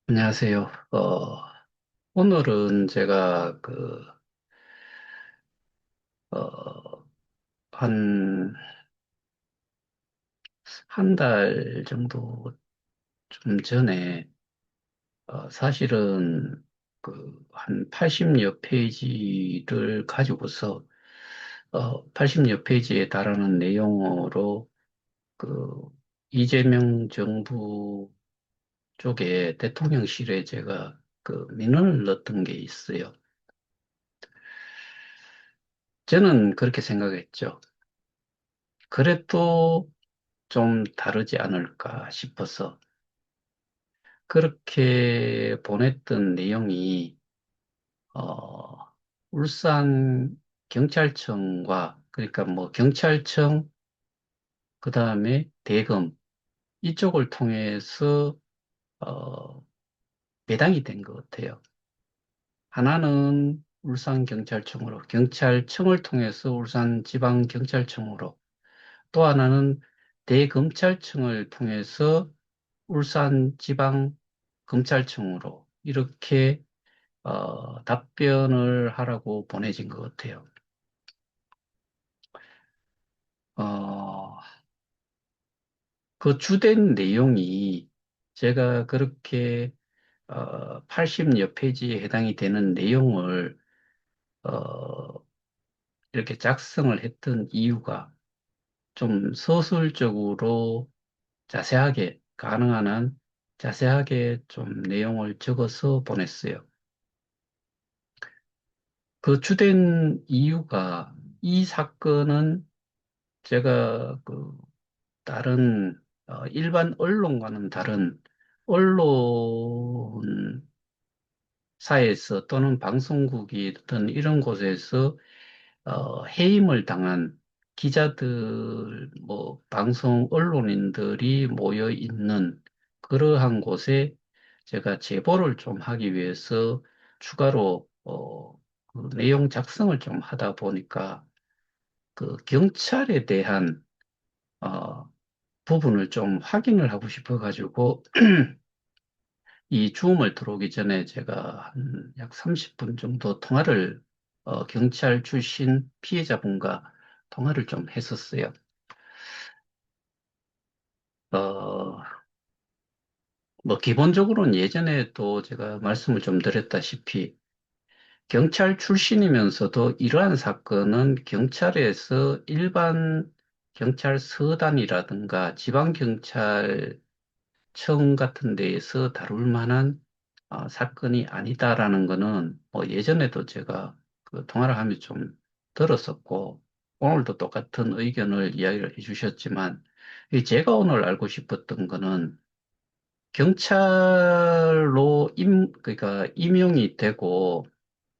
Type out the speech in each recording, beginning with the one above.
안녕하세요. 오늘은 제가 어, 한, 한 달 정도 좀 전에, 사실은 한 80여 페이지를 가지고서, 80여 페이지에 달하는 내용으로 그 이재명 정부 쪽에 대통령실에 제가 민원을 넣었던 게 있어요. 저는 그렇게 생각했죠. 그래도 좀 다르지 않을까 싶어서 그렇게 보냈던 내용이 어, 울산 경찰청과 그러니까 뭐 경찰청 그다음에 대검 이쪽을 통해서 어, 배당이 된 것 같아요. 하나는 울산 경찰청으로 경찰청을 통해서 울산 지방 경찰청으로 또 하나는 대검찰청을 통해서 울산지방검찰청으로 이렇게 답변을 하라고 보내진 것 같아요. 어, 그 주된 내용이 제가 그렇게 80여 페이지에 해당이 되는 내용을 어, 이렇게 작성을 했던 이유가 좀 서술적으로 자세하게 가능한 한 자세하게 좀 내용을 적어서 보냈어요. 그 주된 이유가 이 사건은 제가 다른 일반 언론과는 다른 언론사에서 또는 방송국이든 이런 곳에서 해임을 당한 기자들, 뭐 방송 언론인들이 모여 있는 그러한 곳에 제가 제보를 좀 하기 위해서 추가로 그 내용 작성을 좀 하다 보니까 그 경찰에 대한 어, 부분을 좀 확인을 하고 싶어가지고 이 줌을 들어오기 전에 제가 한 약 30분 정도 통화를 경찰 출신 피해자분과 통화를 좀 했었어요. 어, 뭐 기본적으로는 예전에도 제가 말씀을 좀 드렸다시피 경찰 출신이면서도 이러한 사건은 경찰에서 일반 경찰서단이라든가 지방경찰청 같은 데에서 다룰 만한 사건이 아니다라는 거는 뭐 예전에도 제가 그 통화를 하면서 좀 들었었고 오늘도 똑같은 의견을 이야기를 해주셨지만 이 제가 오늘 알고 싶었던 거는 경찰로 그러니까 임용이 되고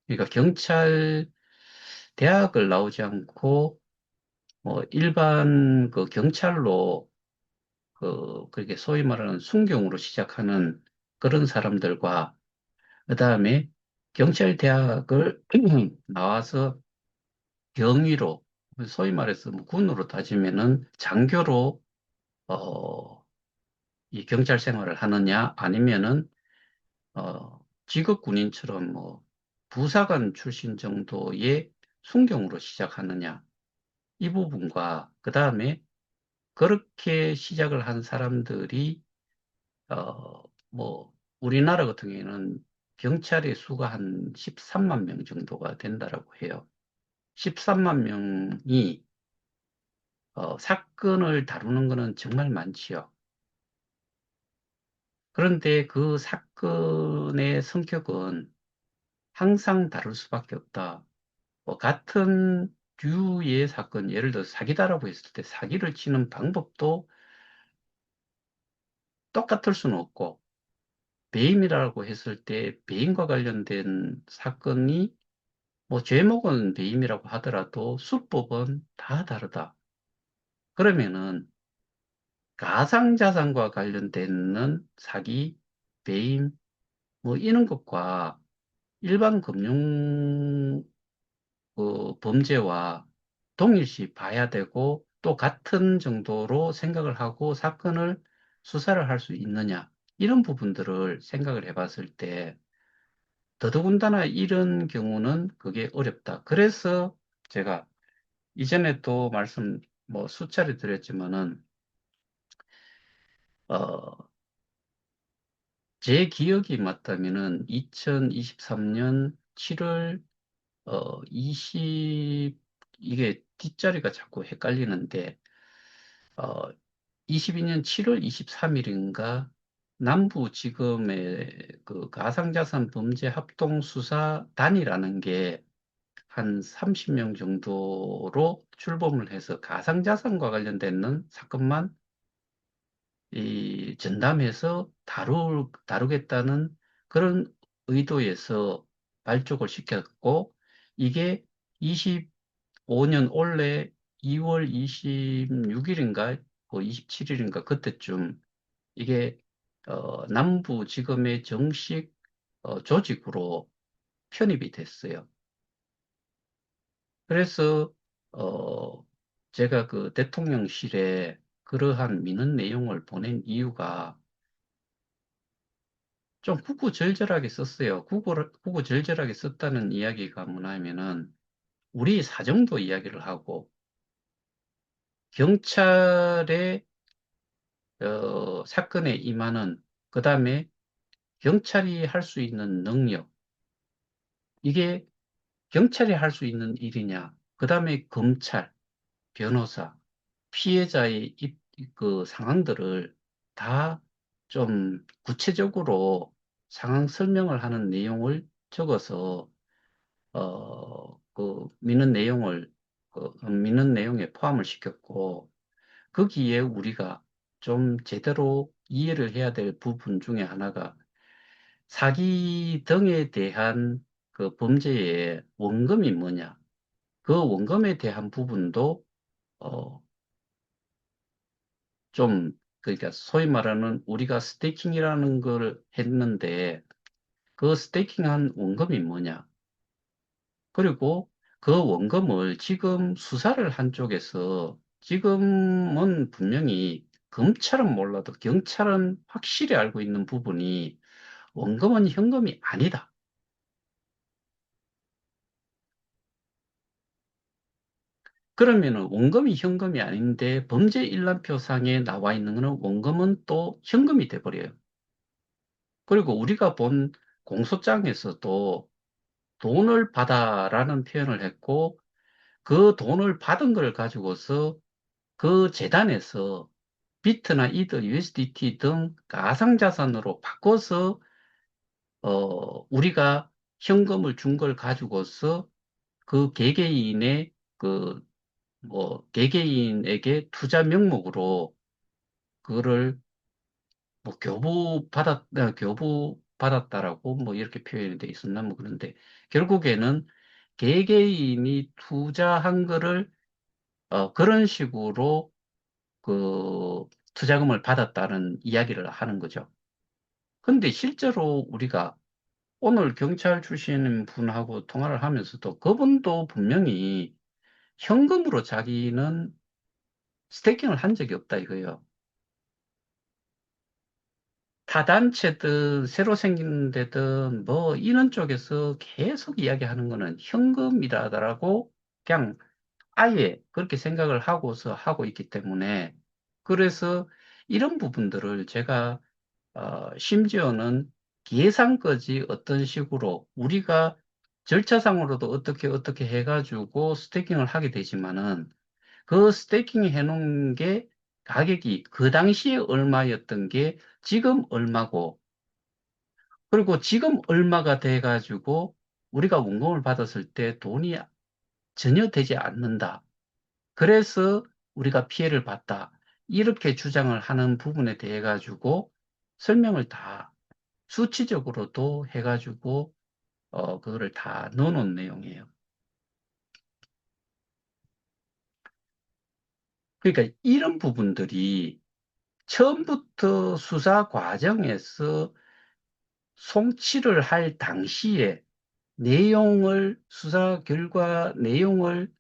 그러니까 경찰 대학을 나오지 않고 뭐 일반 그 경찰로 그렇게 소위 말하는 순경으로 시작하는 그런 사람들과 그다음에 경찰 대학을 나와서 경위로 소위 말해서 뭐 군으로 따지면은 장교로 어, 이 경찰 생활을 하느냐 아니면은 직업 군인처럼 뭐 부사관 출신 정도의 순경으로 시작하느냐 이 부분과 그다음에 그렇게 시작을 한 사람들이 뭐 우리나라 같은 경우에는 경찰의 수가 한 13만 명 정도가 된다라고 해요. 13만 명이 사건을 다루는 거는 정말 많지요. 그런데 그 사건의 성격은 항상 다를 수밖에 없다. 뭐 같은 류의 사건, 예를 들어 사기다라고 했을 때 사기를 치는 방법도 똑같을 수는 없고, 배임이라고 했을 때 배임과 관련된 사건이 뭐 죄목은 배임이라고 하더라도 수법은 다 다르다. 그러면은 가상자산과 관련되는 사기, 배임, 뭐 이런 것과 일반 금융 범죄와 동일시 봐야 되고 또 같은 정도로 생각을 하고 사건을 수사를 할 수 있느냐, 이런 부분들을 생각을 해봤을 때, 더더군다나 이런 경우는 그게 어렵다. 그래서 제가 이전에 또 말씀 뭐 수차례 드렸지만은, 어, 제 기억이 맞다면은 2023년 7월 20, 이게 뒷자리가 자꾸 헷갈리는데, 어, 22년 7월 23일인가 남부지검의 그 가상자산 범죄 합동수사단이라는 게 한 30명 정도로 출범을 해서 가상자산과 관련된 사건만 이 전담해서 다루겠다는 그런 의도에서 발족을 시켰고, 이게 25년 올해 2월 26일인가, 27일인가, 그때쯤 이게 남부지검의 정식 조직으로 편입이 됐어요. 그래서 어, 제가 그 대통령실에 그러한 민원 내용을 보낸 이유가 좀 구구절절하게 썼어요. 구구절절하게 썼다는 이야기가 뭐냐면은 우리 사정도 이야기를 하고 경찰의 사건에 임하는, 그다음에 경찰이 할 수 있는 능력, 이게 경찰이 할 수 있는 일이냐, 그다음에 검찰, 변호사, 피해자의 그 상황들을 다 좀 구체적으로 상황 설명을 하는 내용을 적어서 민원 내용에 포함을 시켰고, 거기에 우리가 좀 제대로 이해를 해야 될 부분 중에 하나가 사기 등에 대한 그 범죄의 원금이 뭐냐, 그 원금에 대한 부분도 어, 좀, 그러니까 소위 말하는 우리가 스테이킹이라는 걸 했는데 그 스테이킹한 원금이 뭐냐, 그리고 그 원금을 지금 수사를 한 쪽에서 지금은 분명히 검찰은 몰라도 경찰은 확실히 알고 있는 부분이 원금은 현금이 아니다. 그러면은 원금이 현금이 아닌데 범죄 일람표상에 나와 있는 거는 원금은 또 현금이 돼버려요. 그리고 우리가 본 공소장에서도 돈을 받아라는 표현을 했고, 그 돈을 받은 걸 가지고서 그 재단에서 비트나 이더, USDT 등 가상자산으로 바꿔서 우리가 현금을 준 걸 가지고서 그 개개인의 그 뭐 개개인에게 투자 명목으로 그거를 뭐 교부 받았다라고 뭐 이렇게 표현이 돼 있었나 뭐 그런데, 결국에는 개개인이 투자한 거를 그런 식으로 그 투자금을 받았다는 이야기를 하는 거죠. 근데 실제로 우리가 오늘 경찰 출신 분하고 통화를 하면서도 그분도 분명히 현금으로 자기는 스테이킹을 한 적이 없다 이거예요. 타단체든 새로 생긴 데든 뭐 이런 쪽에서 계속 이야기하는 거는 현금이라더라고 그냥 아예 그렇게 생각을 하고서 하고 있기 때문에, 그래서 이런 부분들을 제가 심지어는 계산까지 어떤 식으로 우리가 절차상으로도 어떻게 해가지고 스테이킹을 하게 되지만은 그 스테이킹 해놓은 게 가격이 그 당시에 얼마였던 게 지금 얼마고, 그리고 지금 얼마가 돼가지고 우리가 원금을 받았을 때 돈이 전혀 되지 않는다. 그래서 우리가 피해를 봤다. 이렇게 주장을 하는 부분에 대해 가지고 설명을 다 수치적으로도 해가지고 그거를 다 넣어놓은 내용이에요. 그러니까 이런 부분들이 처음부터 수사 과정에서 송치를 할 당시에 수사 결과 내용을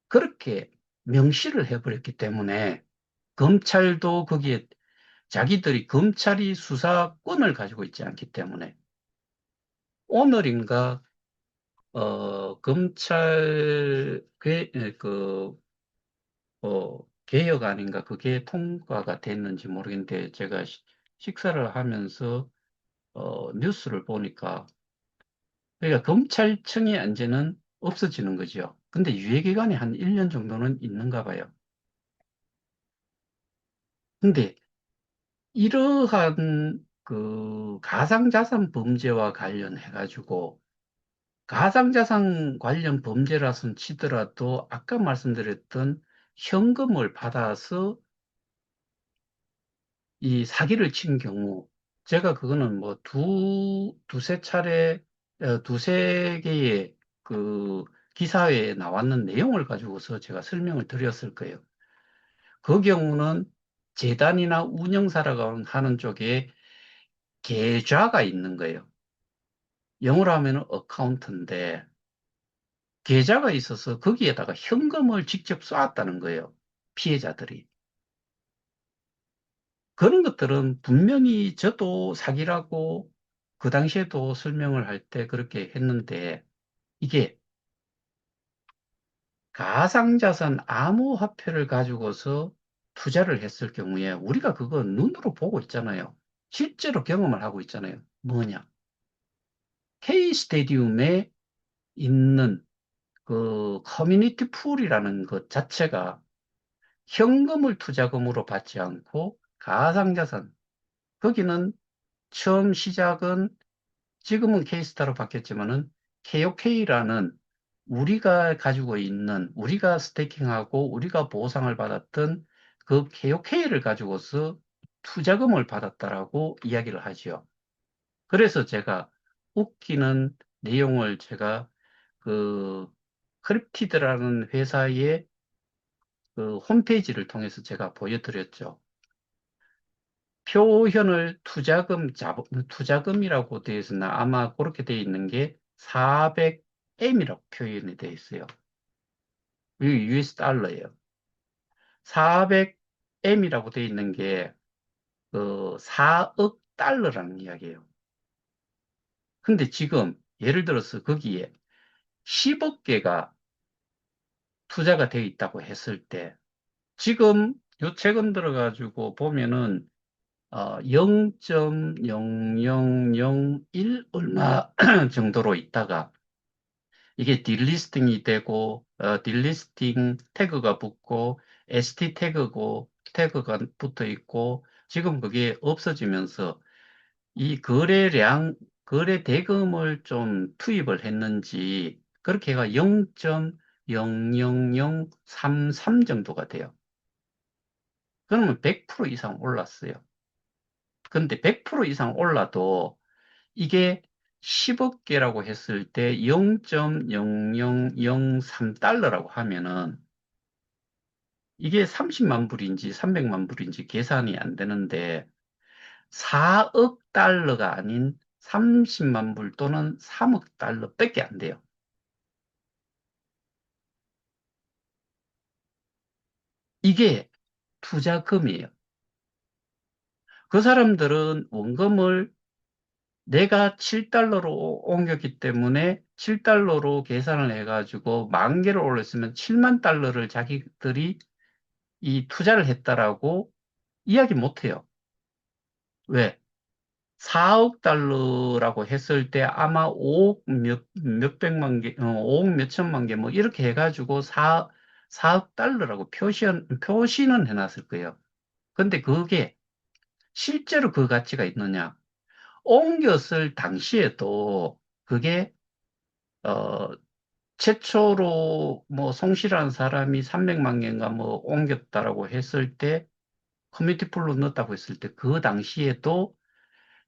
그렇게 명시를 해버렸기 때문에 검찰도 거기에 자기들이 검찰이 수사권을 가지고 있지 않기 때문에 오늘인가 검찰 개혁안인가 그게 통과가 됐는지 모르겠는데 제가 식사를 하면서 뉴스를 보니까 그러니까 검찰청의 안제는 없어지는 거죠. 근데 유예기간이 한 1년 정도는 있는가 봐요. 근데 이러한 그 가상자산 범죄와 관련해가지고 가상자산 관련 범죄라선 치더라도 아까 말씀드렸던 현금을 받아서 이 사기를 친 경우 제가 그거는 뭐 두세 차례, 두세 개의 그 기사회에 나왔는 내용을 가지고서 제가 설명을 드렸을 거예요. 그 경우는 재단이나 운영사라고 하는 쪽에 계좌가 있는 거예요. 영어로 하면 어카운트인데 계좌가 있어서 거기에다가 현금을 직접 쏘았다는 거예요. 피해자들이. 그런 것들은 분명히 저도 사기라고 그 당시에도 설명을 할 때 그렇게 했는데 이게 가상자산 암호화폐를 가지고서 투자를 했을 경우에 우리가 그거 눈으로 보고 있잖아요. 실제로 경험을 하고 있잖아요. 뭐냐? K 스테디움에 있는 그 커뮤니티 풀이라는 것 자체가 현금을 투자금으로 받지 않고 가상자산, 거기는 처음 시작은 지금은 K스타로 바뀌었지만은 KOK라는 우리가 가지고 있는 우리가 스테이킹하고 우리가 보상을 받았던 그 KOK를 가지고서 투자금을 받았다라고 이야기를 하지요. 그래서 제가 웃기는 내용을 제가 그 크립티드라는 회사의 그 홈페이지를 통해서 제가 보여드렸죠. 표현을 투자금이라고 되어 있었나? 아마 그렇게 되어 있는 게 400M이라고 표현이 되어 있어요. 이 US 달러예요. 400M이라고 되어 있는 게, 4억 달러라는 이야기예요. 근데 지금, 예를 들어서 거기에 10억 개가 투자가 되어 있다고 했을 때, 지금, 요 최근 들어가지고 보면은, 0.0001 얼마 정도로 있다가 이게 딜리스팅이 되고 딜리스팅 태그가 붙고 ST 태그가 붙어 있고 지금 그게 없어지면서 이 거래 대금을 좀 투입을 했는지 그렇게 해가 0.00033 정도가 돼요. 그러면 100% 이상 올랐어요. 근데 100% 이상 올라도 이게 10억 개라고 했을 때 0.0003달러라고 하면은 이게 30만 불인지 300만 불인지 계산이 안 되는데 4억 달러가 아닌 30만 불 또는 3억 달러밖에 안 돼요. 이게 투자금이에요. 그 사람들은 원금을 내가 7달러로 옮겼기 때문에 7달러로 계산을 해가지고 만 개를 올렸으면 7만 달러를 자기들이 이 투자를 했다라고 이야기 못 해요. 왜? 4억 달러라고 했을 때 아마 5억 몇백만 개, 5억 몇천만 개 뭐 이렇게 해가지고 4억 달러라고 표시는 해놨을 거예요. 근데 그게 실제로 그 가치가 있느냐? 옮겼을 당시에도 그게, 어, 최초로 뭐 송씨라는 사람이 300만 개인가 뭐 옮겼다라고 했을 때 커뮤니티 풀로 넣었다고 했을 때 그 당시에도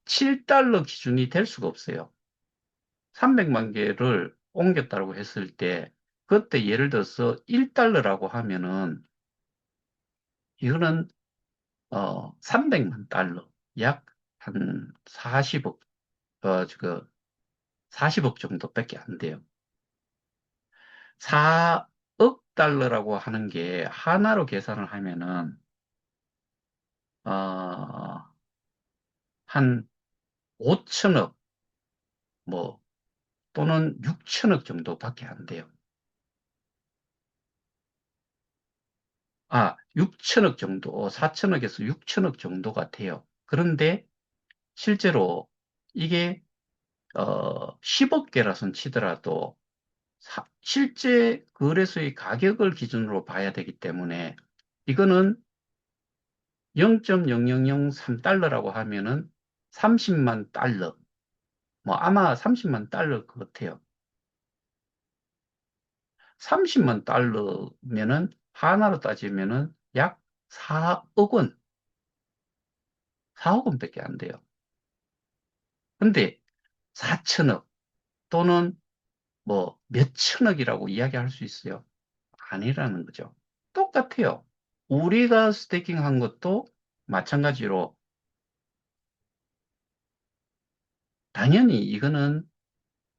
7달러 기준이 될 수가 없어요. 300만 개를 옮겼다고 했을 때 그때 예를 들어서 1달러라고 하면은 이거는 300만 달러 약 한 40억 그 40억 정도밖에 안 돼요. 4억 달러라고 하는 게 하나로 계산을 하면은 어, 한 5천억, 뭐, 또는 6천억 정도밖에 안 돼요. 6천억 정도, 4천억에서 6천억 정도가 돼요. 그런데 실제로 이게 10억 개라선 치더라도 실제 거래소의 가격을 기준으로 봐야 되기 때문에 이거는 0.0003달러라고 하면은 30만 달러, 뭐 아마 30만 달러일 것 같아요. 30만 달러면은 하나로 따지면은 약 4억 원, 4억 원밖에 안 돼요. 근데 4천억 또는 뭐 몇천억이라고 이야기할 수 있어요. 아니라는 거죠. 똑같아요. 우리가 스테이킹 한 것도 마찬가지로 당연히 이거는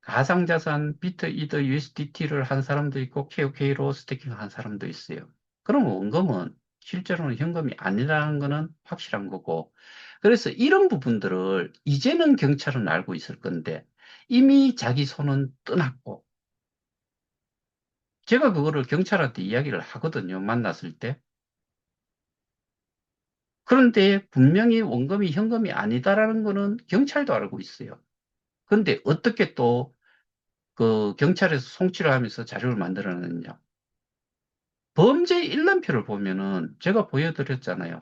가상자산 비트 이더 USDT를 한 사람도 있고 KOK로 스테이킹 한 사람도 있어요. 그럼 원금은 실제로는 현금이 아니라는 거는 확실한 거고. 그래서 이런 부분들을 이제는 경찰은 알고 있을 건데 이미 자기 손은 떠났고 제가 그거를 경찰한테 이야기를 하거든요. 만났을 때. 그런데 분명히 원금이 현금이 아니다라는 거는 경찰도 알고 있어요. 그런데 어떻게 또 그 경찰에서 송치를 하면서 자료를 만들어냈냐. 범죄 일람표를 보면은 제가 보여드렸잖아요.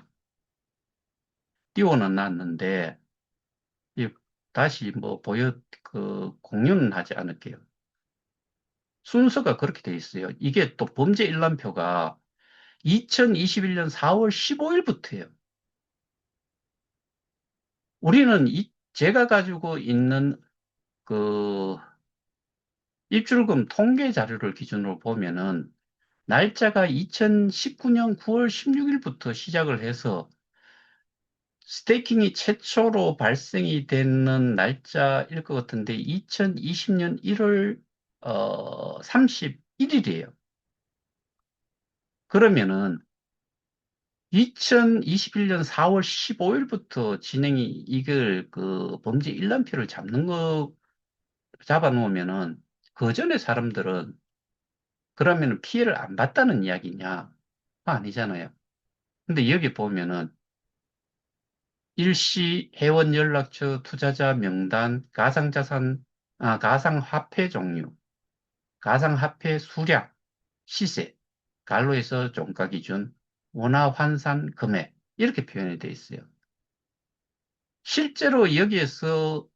띄워는 놨는데 이 다시 뭐 공유는 하지 않을게요. 순서가 그렇게 돼 있어요. 이게 또 범죄 일람표가 2021년 4월 15일부터예요. 우리는 제가 가지고 있는 그 입출금 통계 자료를 기준으로 보면은 날짜가 2019년 9월 16일부터 시작을 해서 스테이킹이 최초로 발생이 되는 날짜일 것 같은데 2020년 1월 31일이에요. 그러면은 2021년 4월 15일부터 진행이 이걸 그 범죄 일람표를 잡아놓으면은 그 전에 사람들은 그러면 피해를 안 봤다는 이야기냐? 아니잖아요. 근데 여기 보면은 일시 회원 연락처 투자자 명단, 가상화폐 종류, 가상화폐 수량, 시세, 갈로에서 종가 기준, 원화 환산 금액, 이렇게 표현이 되어 있어요. 실제로 여기에서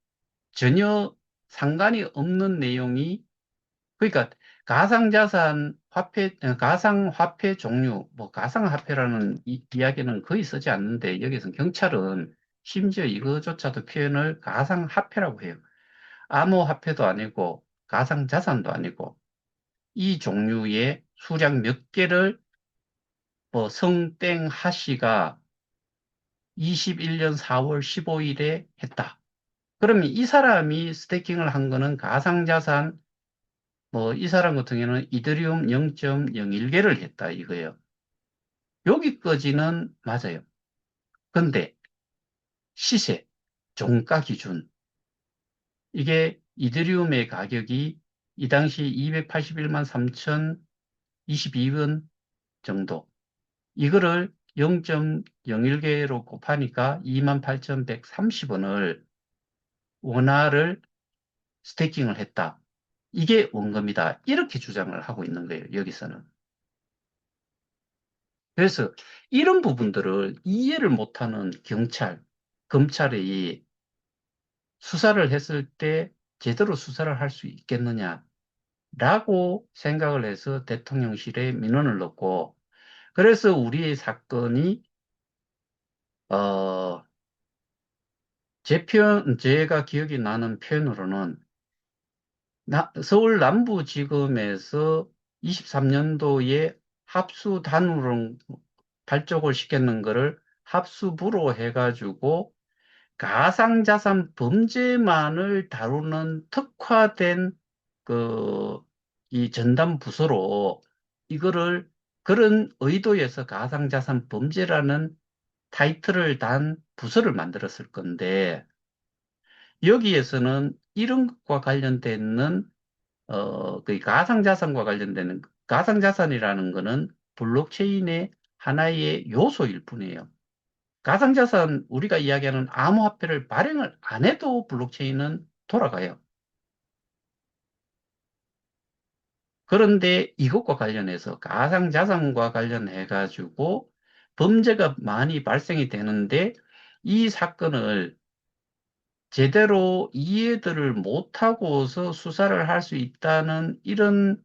전혀 상관이 없는 내용이 그러니까 가상화폐 종류, 뭐 가상화폐라는 이야기는 거의 쓰지 않는데 여기서 경찰은 심지어 이거조차도 표현을 가상화폐라고 해요. 암호화폐도 아니고 가상자산도 아니고 이 종류의 수량 몇 개를 뭐 성땡 하씨가 21년 4월 15일에 했다. 그러면 이 사람이 스테이킹을 한 거는 가상자산 뭐, 이 사람 같은 경우는 이더리움 0.01개를 했다 이거예요. 여기까지는 맞아요. 근데 시세, 종가 기준, 이게 이더리움의 가격이 이 당시 281만 3,022원 정도. 이거를 0.01개로 곱하니까 28,130원을 원화를 스테이킹을 했다. 이게 원금이다. 이렇게 주장을 하고 있는 거예요, 여기서는. 그래서 이런 부분들을 이해를 못하는 검찰이 수사를 했을 때 제대로 수사를 할 수 있겠느냐라고 생각을 해서 대통령실에 민원을 넣고, 그래서 우리의 사건이, 어, 제가 기억이 나는 표현으로는 서울 남부지검에서 23년도에 합수 단으로 발족을 시켰는 거를 합수부로 해가지고 가상자산 범죄만을 다루는 특화된 이 전담 부서로 이거를 그런 의도에서 가상자산 범죄라는 타이틀을 단 부서를 만들었을 건데, 여기에서는 이런 것과 관련되는, 그 가상자산과 관련되는, 가상자산이라는 거는 블록체인의 하나의 요소일 뿐이에요. 가상자산, 우리가 이야기하는 암호화폐를 발행을 안 해도 블록체인은 돌아가요. 그런데 이것과 관련해서 가상자산과 관련해 가지고 범죄가 많이 발생이 되는데 이 사건을 제대로 이해들을 못하고서 수사를 할 수 있다는 이런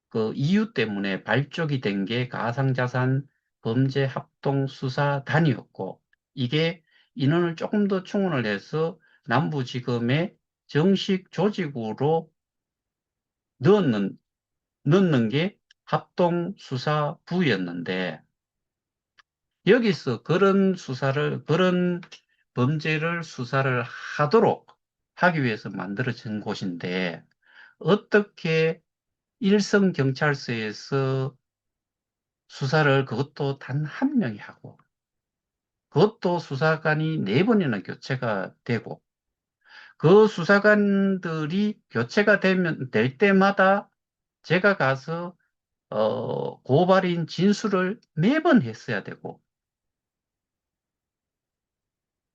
그 이유 때문에 발족이 된 게 가상자산 범죄 합동 수사단이었고, 이게 인원을 조금 더 충원을 해서 남부지검의 정식 조직으로 넣는, 넣는 게 합동수사부였는데, 여기서 그런 범죄를 수사를 하도록 하기 위해서 만들어진 곳인데, 어떻게 일선 경찰서에서 수사를 그것도 단 한 명이 하고, 그것도 수사관이 네 번이나 교체가 되고, 그 수사관들이 될 때마다 제가 가서, 고발인 진술을 매번 했어야 되고,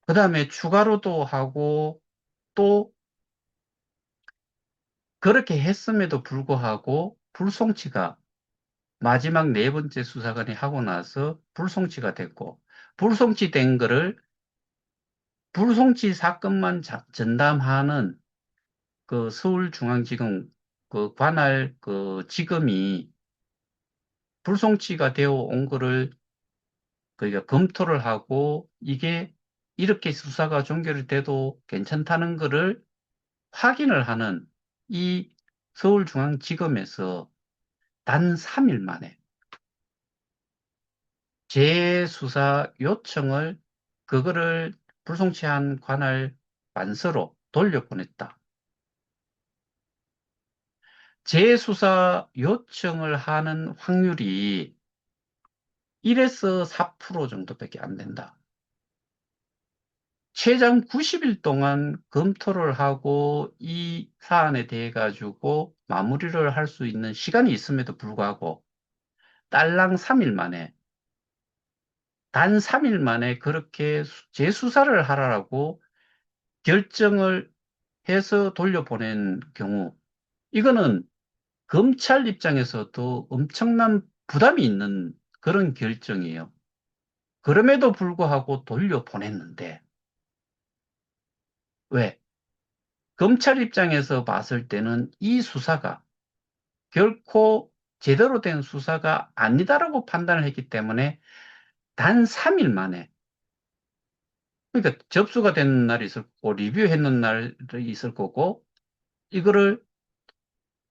그 다음에 추가로도 하고, 또 그렇게 했음에도 불구하고, 마지막 네 번째 수사관이 하고 나서 불송치가 됐고, 불송치된 거를 불송치 사건만 전담하는 그 서울중앙지검 그 관할 그 지검이 불송치가 되어 온 거를 그러니까 검토를 하고 이게 이렇게 수사가 종결이 돼도 괜찮다는 거를 확인을 하는 이 서울중앙지검에서 단 3일 만에 재수사 요청을 그거를 불송치한 관할 반서로 돌려보냈다. 재수사 요청을 하는 확률이 1에서 4% 정도밖에 안 된다. 최장 90일 동안 검토를 하고 이 사안에 대해 가지고 마무리를 할 수 있는 시간이 있음에도 불구하고 딸랑 3일 만에 단 3일 만에 그렇게 재수사를 하라고 결정을 해서 돌려보낸 경우 이거는 검찰 입장에서도 엄청난 부담이 있는 그런 결정이에요. 그럼에도 불구하고 돌려보냈는데, 왜? 검찰 입장에서 봤을 때는 이 수사가 결코 제대로 된 수사가 아니다라고 판단을 했기 때문에 단 3일 만에, 그러니까 접수가 된 날이 있을 거고, 리뷰했는 날이 있을 거고, 이거를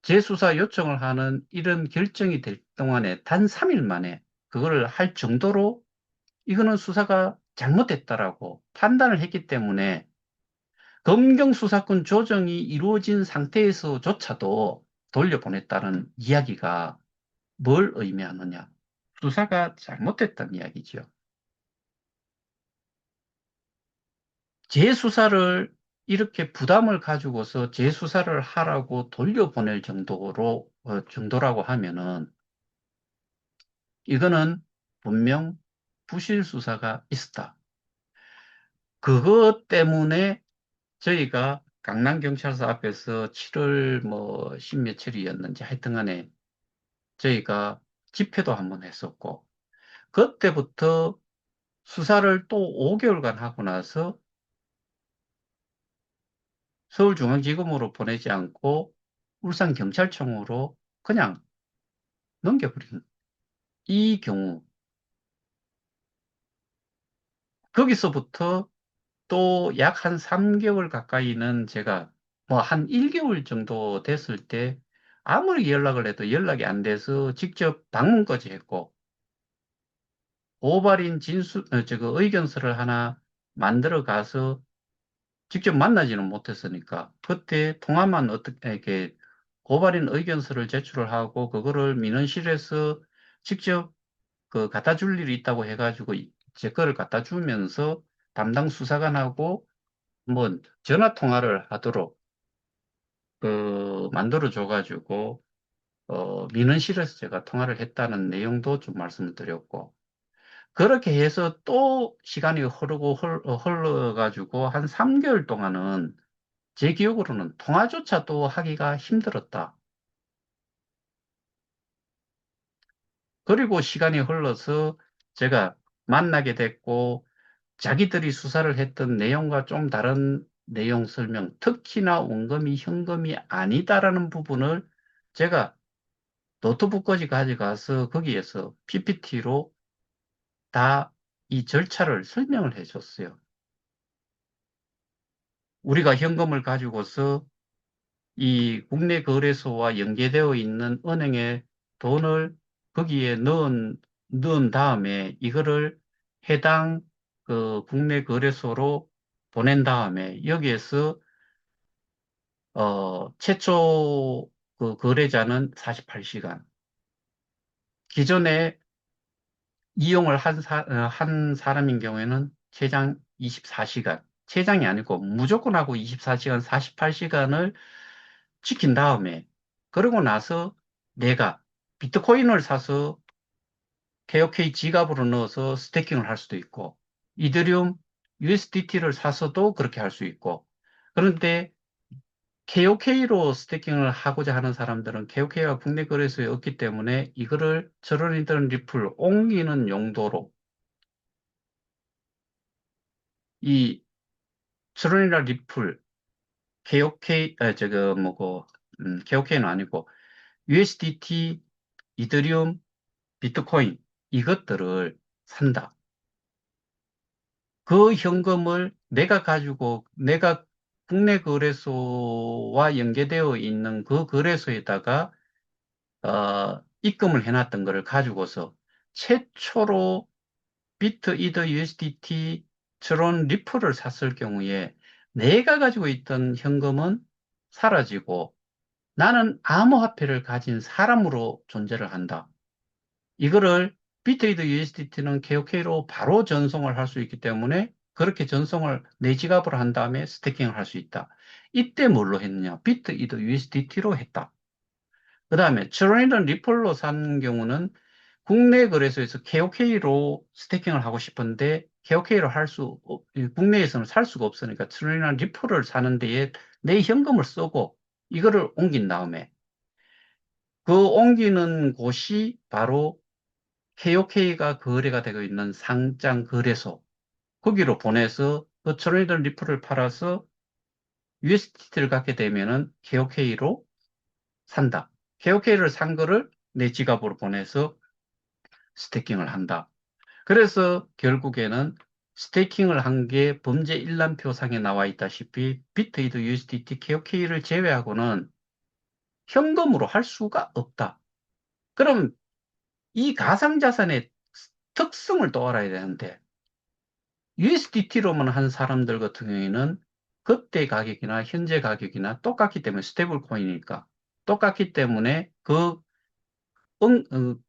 재수사 요청을 하는 이런 결정이 될 동안에 단 3일 만에 그거를 할 정도로 이거는 수사가 잘못됐다라고 판단을 했기 때문에 검경 수사권 조정이 이루어진 상태에서조차도 돌려보냈다는 이야기가 뭘 의미하느냐? 수사가 잘못됐다는 이야기죠. 재수사를 이렇게 부담을 가지고서 재수사를 하라고 돌려보낼 정도라고 하면은 이거는 분명 부실 수사가 있었다. 그것 때문에 저희가 강남경찰서 앞에서 7월 뭐 10며칠이었는지 하여튼 간에 저희가 집회도 한번 했었고, 그때부터 수사를 또 5개월간 하고 나서 서울중앙지검으로 보내지 않고 울산경찰청으로 그냥 넘겨버린 이 경우, 거기서부터 또 약 한 3개월 가까이는 제가 뭐 한 1개월 정도 됐을 때 아무리 연락을 해도 연락이 안 돼서 직접 방문까지 했고, 고발인 저거 의견서를 하나 만들어 가서 직접 만나지는 못했으니까 그때 통화만 어떻게 이렇게 고발인 의견서를 제출을 하고 그거를 민원실에서 직접 그 갖다 줄 일이 있다고 해가지고 제 거를 갖다 주면서 담당 수사관하고 뭐 전화 통화를 하도록 만들어 줘가지고 민원실에서 제가 통화를 했다는 내용도 좀 말씀을 드렸고, 그렇게 해서 또 시간이 흐르고 흘러가지고 한 3개월 동안은 제 기억으로는 통화조차도 하기가 힘들었다. 그리고 시간이 흘러서 제가 만나게 됐고, 자기들이 수사를 했던 내용과 좀 다른 내용 설명, 특히나 원금이 현금이 아니다라는 부분을 제가 노트북까지 가져가서 거기에서 PPT로 다 이 절차를 설명을 해줬어요. 우리가 현금을 가지고서 이 국내 거래소와 연계되어 있는 은행에 돈을 거기에 넣은 다음에 이거를 해당 그 국내 거래소로 보낸 다음에 여기에서 최초 그 거래자는 48시간, 기존에 이용을 한 사람인 경우에는 최장 24시간, 최장이 아니고 무조건 하고 24시간, 48시간을 지킨 다음에, 그러고 나서 내가 비트코인을 사서 KOK 지갑으로 넣어서 스테이킹을 할 수도 있고, 이더리움 USDT를 사서도 그렇게 할 수 있고, 그런데 KOK로 스테이킹을 하고자 하는 사람들은 KOK가 국내 거래소에 없기 때문에 이거를 저런이든 리플 옮기는 용도로 이 트론이나 리플, KOK, 저거 뭐고, KOK는 아니고 USDT, 이더리움, 비트코인 이것들을 산다. 그 현금을 내가 국내 거래소와 연계되어 있는 그 거래소에다가 입금을 해놨던 거를 가지고서 최초로 비트 이더 USDT 트론 리플을 샀을 경우에 내가 가지고 있던 현금은 사라지고 나는 암호화폐를 가진 사람으로 존재를 한다. 이거를 비트이더 USDT는 KOK로 바로 전송을 할 수 있기 때문에 그렇게 전송을 내 지갑으로 한 다음에 스태킹을 할 수 있다. 이때 뭘로 했느냐? 비트이더 USDT로 했다. 그 다음에 트레이던 리플로 산 경우는 국내 거래소에서 KOK로 스태킹을 하고 싶은데 KOK로 국내에서는 살 수가 없으니까 트레이던 리플을 사는 데에 내 현금을 쓰고 이거를 옮긴 다음에 그 옮기는 곳이 바로 KOK가 거래가 되고 있는 상장 거래소, 거기로 보내서 그 트레이던 리플을 팔아서 USDT를 갖게 되면은 KOK로 산다. KOK를 산 거를 내 지갑으로 보내서 스테이킹을 한다. 그래서 결국에는 스테이킹을 한 게 범죄 일람표상에 나와 있다시피 비트이더 USDT KOK를 제외하고는 현금으로 할 수가 없다. 그럼 이 가상자산의 특성을 또 알아야 되는데 USDT로만 한 사람들 같은 경우에는 그때 가격이나 현재 가격이나 똑같기 때문에 스테이블 코인이니까 똑같기 때문에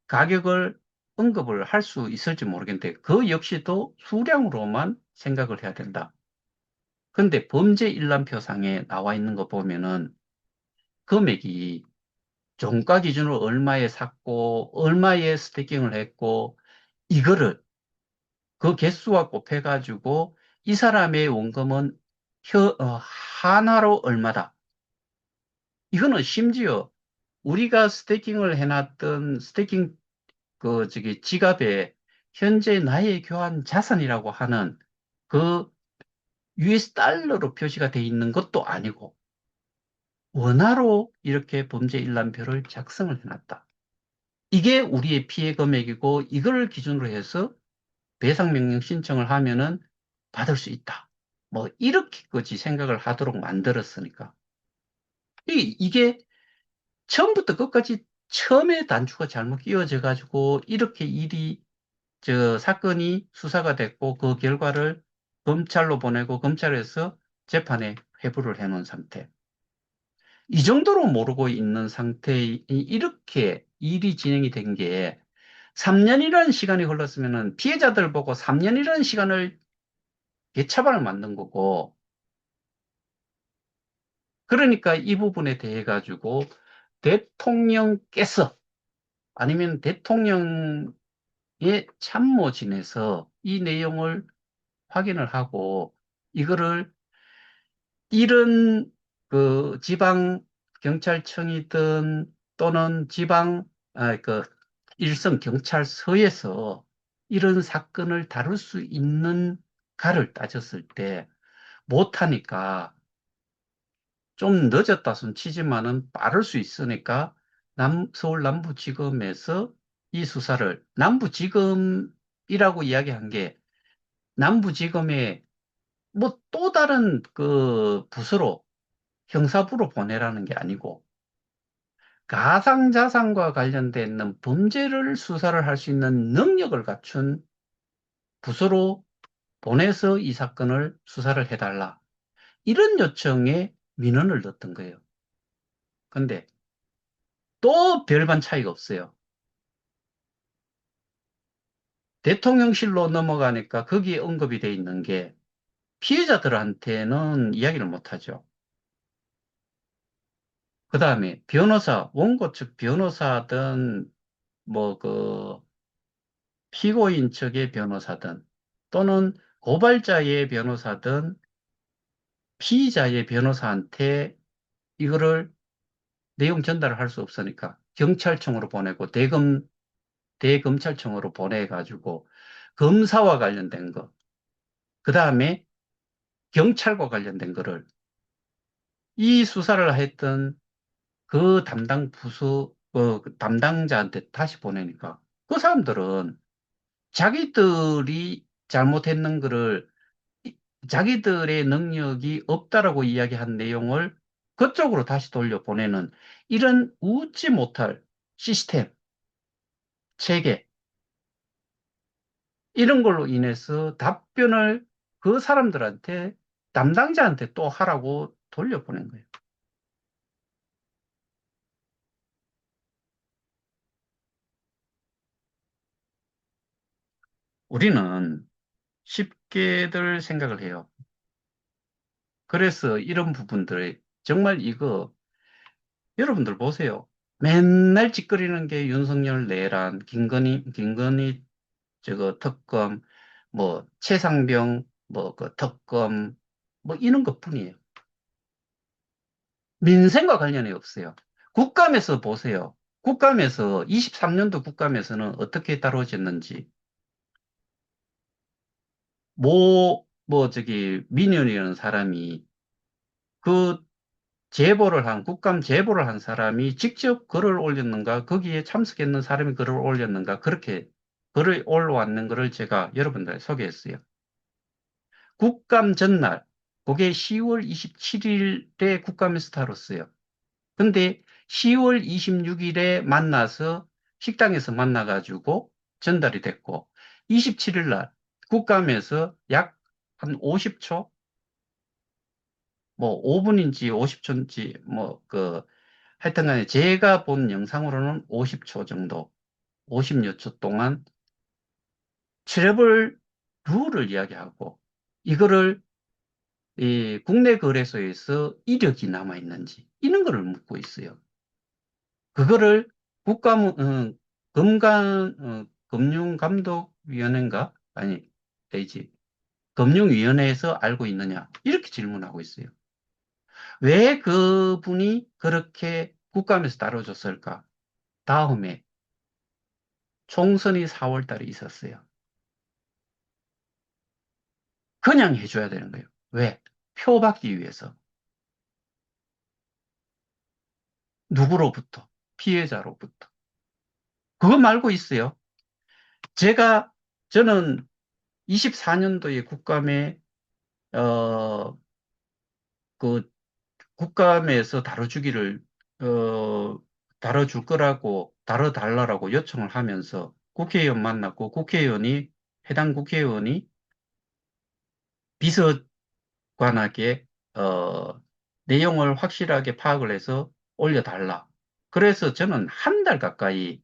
가격을 언급을 할 수 있을지 모르겠는데 그 역시도 수량으로만 생각을 해야 된다. 근데 범죄 일람표상에 나와 있는 거 보면은 금액이 종가 기준으로 얼마에 샀고 얼마에 스테이킹을 했고 이거를 그 개수와 곱해가지고 이 사람의 원금은 하나로 얼마다. 이거는 심지어 우리가 스테이킹을 해놨던 스테이킹 지갑에 현재 나의 교환 자산이라고 하는 그 US 달러로 표시가 돼 있는 것도 아니고 원화로 이렇게 범죄 일람표를 작성을 해놨다. 이게 우리의 피해 금액이고 이걸 기준으로 해서 배상명령 신청을 하면은 받을 수 있다. 뭐 이렇게까지 생각을 하도록 만들었으니까. 이게 처음부터 끝까지 처음에 단추가 잘못 끼워져 가지고 이렇게 사건이 수사가 됐고 그 결과를 검찰로 보내고 검찰에서 재판에 회부를 해놓은 상태. 이 정도로 모르고 있는 상태에 이렇게 일이 진행이 된 게 3년이라는 시간이 흘렀으면은 피해자들 보고 3년이라는 시간을 개차반을 만든 거고, 그러니까 이 부분에 대해 가지고 대통령께서 아니면 대통령의 참모진에서 이 내용을 확인을 하고 이거를 이런 그 지방 경찰청이든 또는 지방 그 일선 경찰서에서 이런 사건을 다룰 수 있는가를 따졌을 때 못하니까 좀 늦었다 손 치지만은 빠를 수 있으니까 서울 남부지검에서 이 수사를 남부지검이라고 이야기한 게 남부지검에 뭐 또 다른 그 부서로 형사부로 보내라는 게 아니고 가상자산과 관련돼 있는 범죄를 수사를 할 수 있는 능력을 갖춘 부서로 보내서 이 사건을 수사를 해달라. 이런 요청에 민원을 넣었던 거예요. 근데 또 별반 차이가 없어요. 대통령실로 넘어가니까 거기에 언급이 돼 있는 게 피해자들한테는 이야기를 못하죠. 그 다음에 변호사, 원고 측 변호사든 뭐 그 피고인 측의 변호사든 또는 고발자의 변호사든 피의자의 변호사한테 이거를 내용 전달을 할 수 없으니까 경찰청으로 보내고 대검찰청으로 보내가지고 검사와 관련된 거, 그 다음에 경찰과 관련된 거를 이 수사를 했던 그 담당 부서, 그 담당자한테 다시 보내니까 그 사람들은 자기들이 잘못했는 거를 자기들의 능력이 없다라고 이야기한 내용을 그쪽으로 다시 돌려보내는 이런 웃지 못할 시스템, 체계, 이런 걸로 인해서 답변을 그 사람들한테 담당자한테 또 하라고 돌려보낸 거예요. 우리는 쉽게들 생각을 해요. 그래서 이런 부분들이 정말 이거 여러분들 보세요. 맨날 짓거리는 게 윤석열 내란, 김건희 저거 특검, 뭐 최상병 뭐 그 특검 뭐 이런 것뿐이에요. 민생과 관련이 없어요. 국감에서 보세요. 국감에서 23년도 국감에서는 어떻게 다뤄졌는지 뭐 저기 민현이라는 사람이 그 국감 제보를 한 사람이 직접 글을 올렸는가, 거기에 참석했는 사람이 글을 올렸는가, 그렇게 글을 올라왔는 것을 제가 여러분들 소개했어요. 국감 전날, 그게 10월 27일에 국감에서 다뤘어요. 근데 10월 26일에 만나서 식당에서 만나가지고 전달이 됐고, 27일 날 국감에서 약 한 50초, 뭐 5분인지 50초인지 하여튼 간에 제가 본 영상으로는 50초 정도, 50여 초 동안 트래블 룰을 이야기하고 이거를 이 국내 거래소에서 이력이 남아 있는지 이런 거를 묻고 있어요. 그거를 금융감독위원회인가? 아니, 되지. 금융위원회에서 알고 있느냐? 이렇게 질문하고 있어요. 왜 그분이 그렇게 국감에서 다뤄줬을까? 다음에 총선이 4월 달에 있었어요. 그냥 해줘야 되는 거예요. 왜? 표 받기 위해서. 누구로부터? 피해자로부터. 그거 말고 있어요. 제가, 저는 24년도에 어, 그, 국감에서 어, 다뤄줄 거라고, 다뤄달라고 요청을 하면서 국회의원 만났고, 해당 국회의원이 비서관에게, 내용을 확실하게 파악을 해서 올려달라. 그래서 저는 한 달 가까이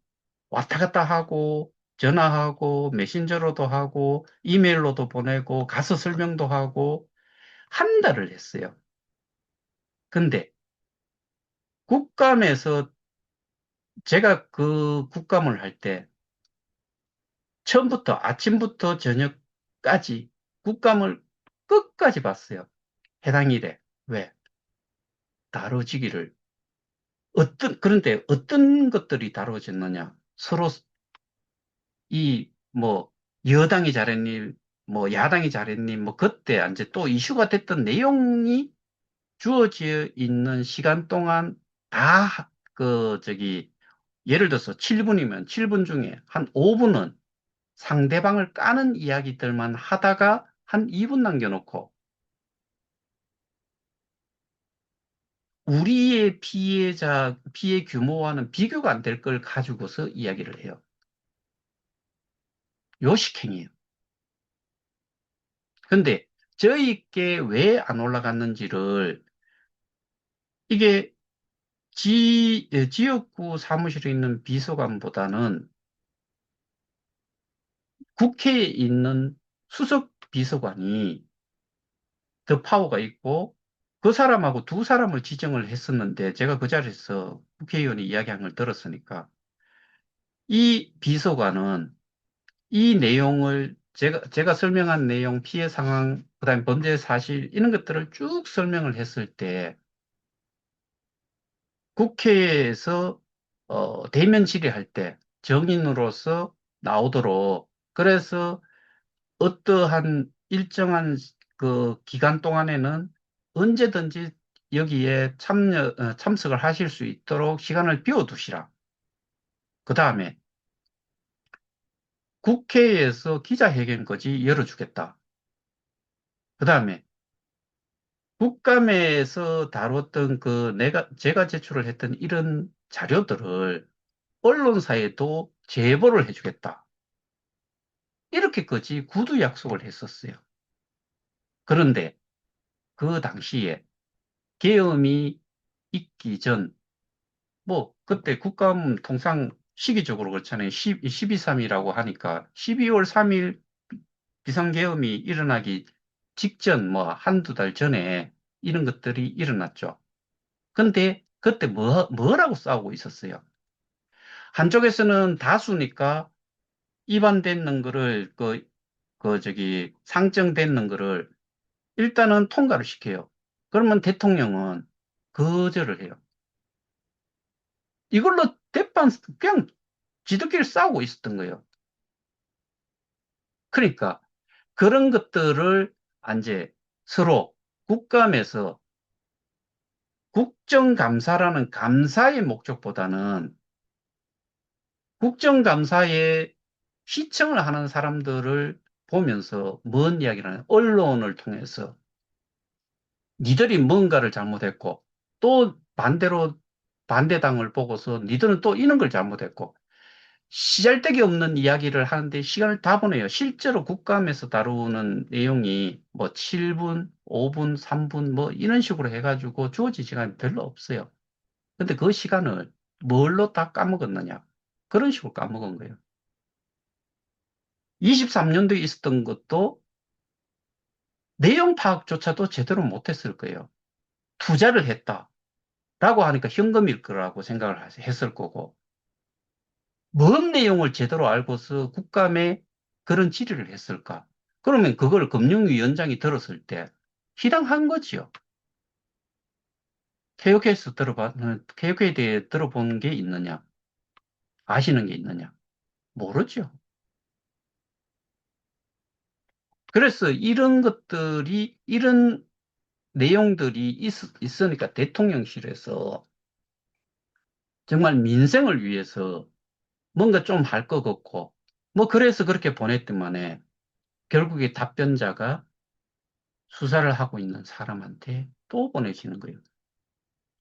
왔다 갔다 하고, 전화하고 메신저로도 하고 이메일로도 보내고 가서 설명도 하고 한 달을 했어요. 근데 국감에서 제가 그 국감을 할 때 처음부터 아침부터 저녁까지 국감을 끝까지 봤어요. 해당 일에. 왜? 다뤄지기를. 그런데 어떤 것들이 다뤄졌느냐? 서로 뭐, 여당이 잘했니, 뭐, 야당이 잘했니, 뭐, 그때 이제 또 이슈가 됐던 내용이 주어져 있는 시간 동안 다, 예를 들어서 7분이면 7분 중에 한 5분은 상대방을 까는 이야기들만 하다가 한 2분 남겨놓고 우리의 피해 규모와는 비교가 안 될 걸 가지고서 이야기를 해요. 요식행위예요. 근데 저희께 왜 안 올라갔는지를 이게 지역구 사무실에 있는 비서관보다는 국회에 있는 수석 비서관이 더 파워가 있고 그 사람하고 두 사람을 지정을 했었는데 제가 그 자리에서 국회의원이 이야기한 걸 들었으니까 이 비서관은 이 내용을 제가 설명한 내용, 피해 상황, 그다음에 범죄 사실 이런 것들을 쭉 설명을 했을 때 국회에서 대면 질의할 때 정인으로서 나오도록 그래서 어떠한 일정한 그 기간 동안에는 언제든지 여기에 참석을 하실 수 있도록 시간을 비워두시라. 그 다음에 국회에서 기자회견까지 열어주겠다. 그 다음에 국감에서 다뤘던 제가 제출을 했던 이런 자료들을 언론사에도 제보를 해주겠다. 이렇게까지 구두 약속을 했었어요. 그런데 그 당시에 계엄이 있기 전, 그때 국감 통상 시기적으로 그렇잖아요. 12.3이라고 하니까 12월 3일 비상계엄이 일어나기 직전, 한두 달 전에 이런 것들이 일어났죠. 근데 그때 뭐라고 싸우고 있었어요? 한쪽에서는 다수니까 위반되는 거를, 상정되는 거를 일단은 통과를 시켜요. 그러면 대통령은 거절을 해요. 이걸로 그냥 지들끼리 싸우고 있었던 거예요. 그러니까 그런 것들을 이제 서로 국감에서 국정감사라는 감사의 목적보다는 국정감사에 시청을 하는 사람들을 보면서 뭔 이야기를 하냐. 언론을 통해서 니들이 뭔가를 잘못했고 또 반대로 반대당을 보고서 니들은 또 이런 걸 잘못했고 시잘데기 없는 이야기를 하는데 시간을 다 보내요. 실제로 국감에서 다루는 내용이 뭐 7분, 5분, 3분 뭐 이런 식으로 해가지고 주어진 시간이 별로 없어요. 근데 그 시간을 뭘로 다 까먹었느냐? 그런 식으로 까먹은 거예요. 23년도에 있었던 것도 내용 파악조차도 제대로 못했을 거예요. 투자를 했다라고 하니까 현금일 거라고 생각을 했을 거고, 뭔 내용을 제대로 알고서 국감에 그런 질의를 했을까? 그러면 그걸 금융위원장이 들었을 때 희당한 거지요. 개혁에 대해 들어본 게 있느냐? 아시는 게 있느냐? 모르죠. 그래서 이런 내용들이 있으니까 대통령실에서 정말 민생을 위해서 뭔가 좀 할 것 같고, 그래서 그렇게 보냈더만에 결국에 답변자가 수사를 하고 있는 사람한테 또 보내지는 거예요.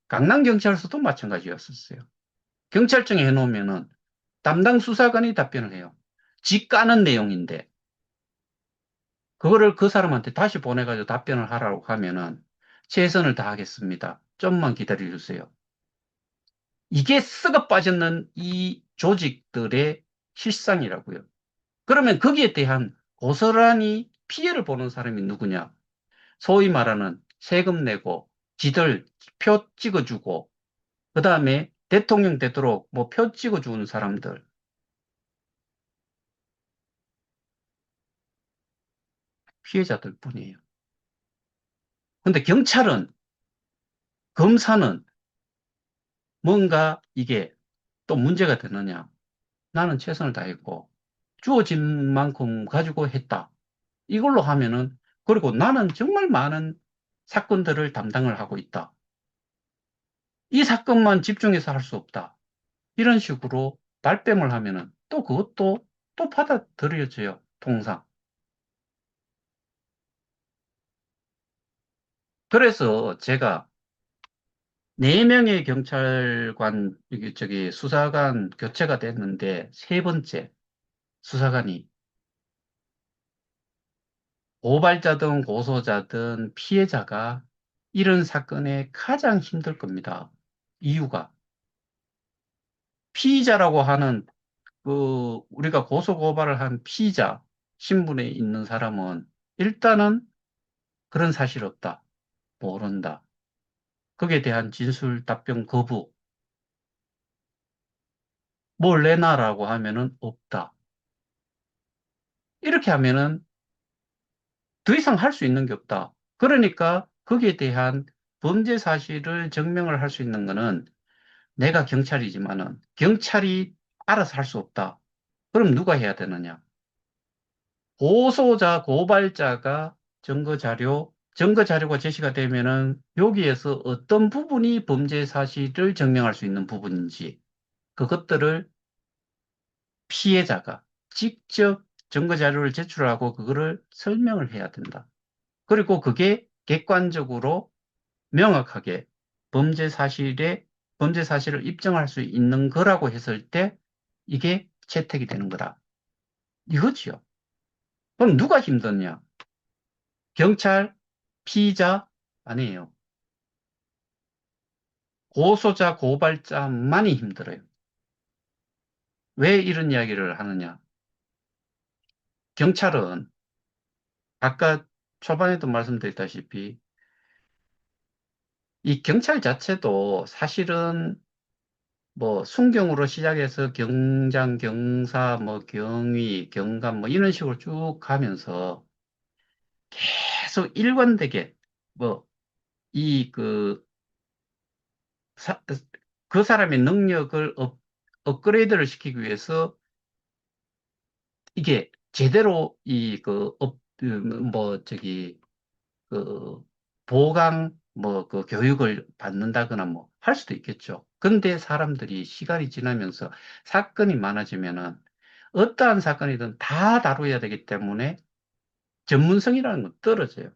강남경찰서도 마찬가지였었어요. 경찰청에 해놓으면은 담당 수사관이 답변을 해요. 지 까는 내용인데, 그거를 그 사람한테 다시 보내가지고 답변을 하라고 하면은 최선을 다하겠습니다. 좀만 기다려 주세요. 이게 썩어 빠졌는 이 조직들의 실상이라고요. 그러면 거기에 대한 고스란히 피해를 보는 사람이 누구냐? 소위 말하는 세금 내고 지들 표 찍어주고 그 다음에 대통령 되도록 뭐 표 찍어주는 사람들 피해자들 뿐이에요. 근데 경찰은 검사는 뭔가 이게 또 문제가 되느냐? 나는 최선을 다했고 주어진 만큼 가지고 했다. 이걸로 하면은 그리고 나는 정말 많은 사건들을 담당을 하고 있다. 이 사건만 집중해서 할 수 없다. 이런 식으로 발뺌을 하면은 또 그것도 또 받아들여져요. 통상. 그래서 제가 네명의 경찰관, 저기 수사관 교체가 됐는데 세 번째 수사관이 고발자든 고소자든 피해자가 이런 사건에 가장 힘들 겁니다. 이유가 피의자라고 하는 우리가 고소 고발을 한 피의자 신분에 있는 사람은 일단은 그런 사실 없다. 모른다. 거기에 대한 진술 답변 거부. 뭘 내놔라고 하면은 없다. 이렇게 하면은 더 이상 할 수 있는 게 없다. 그러니까 거기에 대한 범죄 사실을 증명을 할 수 있는 거는 내가 경찰이지만은 경찰이 알아서 할 수 없다. 그럼 누가 해야 되느냐? 고소자, 고발자가 증거 자료가 제시가 되면은 여기에서 어떤 부분이 범죄 사실을 증명할 수 있는 부분인지 그것들을 피해자가 직접 증거 자료를 제출하고 그거를 설명을 해야 된다. 그리고 그게 객관적으로 명확하게 범죄 사실에 범죄 사실을 입증할 수 있는 거라고 했을 때 이게 채택이 되는 거다. 이거지요. 그럼 누가 힘드냐? 경찰, 피의자 아니에요. 고소자, 고발자만이 힘들어요. 왜 이런 이야기를 하느냐? 경찰은 아까 초반에도 말씀드렸다시피 이 경찰 자체도 사실은 뭐 순경으로 시작해서 경장, 경사, 뭐 경위, 경감 뭐 이런 식으로 쭉 가면서 계속 일관되게 뭐 이 그 사람의 능력을 업그레이드를 시키기 위해서 이게 제대로 뭐 그 보강 뭐 그 교육을 받는다거나 뭐 할 수도 있겠죠. 근데 사람들이 시간이 지나면서 사건이 많아지면은 어떠한 사건이든 다 다루어야 되기 때문에 전문성이라는 건 떨어져요.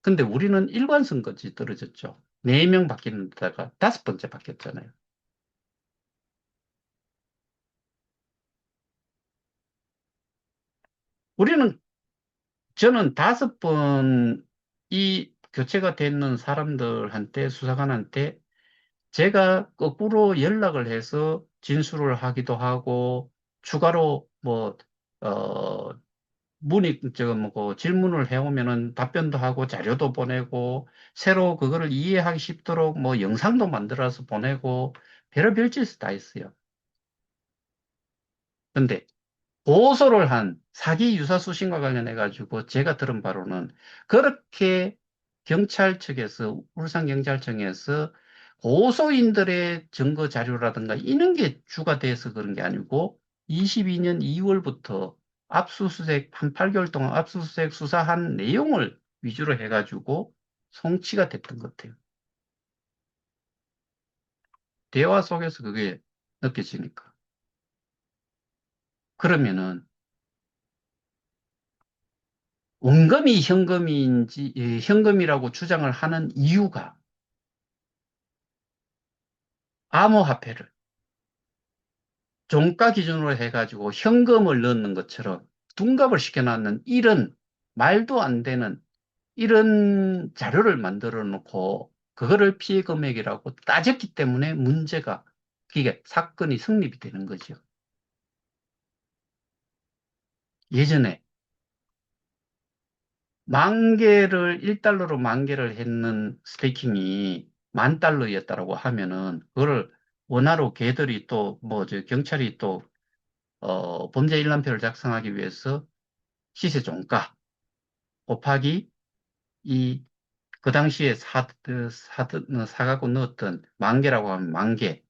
근데 우리는 일관성까지 떨어졌죠. 4명 바뀌는 데다가 5번째 바뀌었잖아요. 우리는 저는 5번 이 교체가 되는 사람들한테 수사관한테 제가 거꾸로 연락을 해서 진술을 하기도 하고, 추가로 어, 뭐, 질문을 해오면은 답변도 하고, 자료도 보내고, 새로 그거를 이해하기 쉽도록 뭐, 영상도 만들어서 보내고, 별의별 짓을 다 했어요. 근데 고소를 한 사기 유사수신과 관련해 가지고 제가 들은 바로는 그렇게 경찰 측에서 울산경찰청에서 고소인들의 증거 자료라든가 이런 게 주가 돼서 그런 게 아니고 22년 2월부터 압수수색 한 8개월 동안 압수수색 수사한 내용을 위주로 해가지고 송치가 됐던 것 같아요. 대화 속에서 그게 느껴지니까. 그러면은 원금이 현금인지, 현금이라고 주장을 하는 이유가 암호화폐를 종가 기준으로 해가지고 현금을 넣는 것처럼 둔갑을 시켜놨는 이런 말도 안 되는 이런 자료를 만들어 놓고 그거를 피해 금액이라고 따졌기 때문에 문제가 그게 사건이 성립이 되는 거죠. 예전에 만 개를 1달러로 만 개를 했는 스테이킹이 10,000달러였다라고 하면은 그거를 원화로 걔들이 또 뭐 저 경찰이 또 범죄 일람표를 작성하기 위해서 시세 종가 곱하기 이 그 당시에 사갖고 넣었던 만 개라고 하면 만 개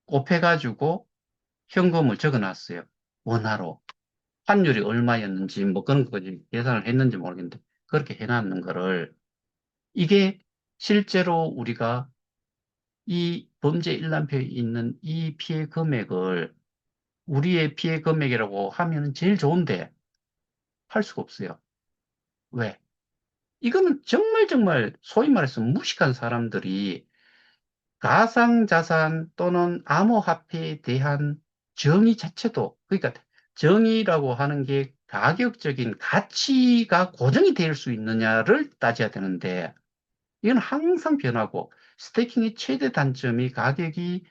곱해가지고 현금을 적어놨어요. 원화로. 환율이 얼마였는지 뭐 그런 거지 계산을 했는지 모르겠는데 그렇게 해놨는 거를 이게 실제로 우리가 이 범죄 일람표에 있는 이 피해 금액을 우리의 피해 금액이라고 하면 제일 좋은데 할 수가 없어요. 왜? 이거는 정말 정말 소위 말해서 무식한 사람들이 가상자산 또는 암호화폐에 대한 정의 자체도, 그러니까 정의라고 하는 게 가격적인 가치가 고정이 될 수 있느냐를 따져야 되는데, 이건 항상 변하고, 스테이킹의 최대 단점이 가격이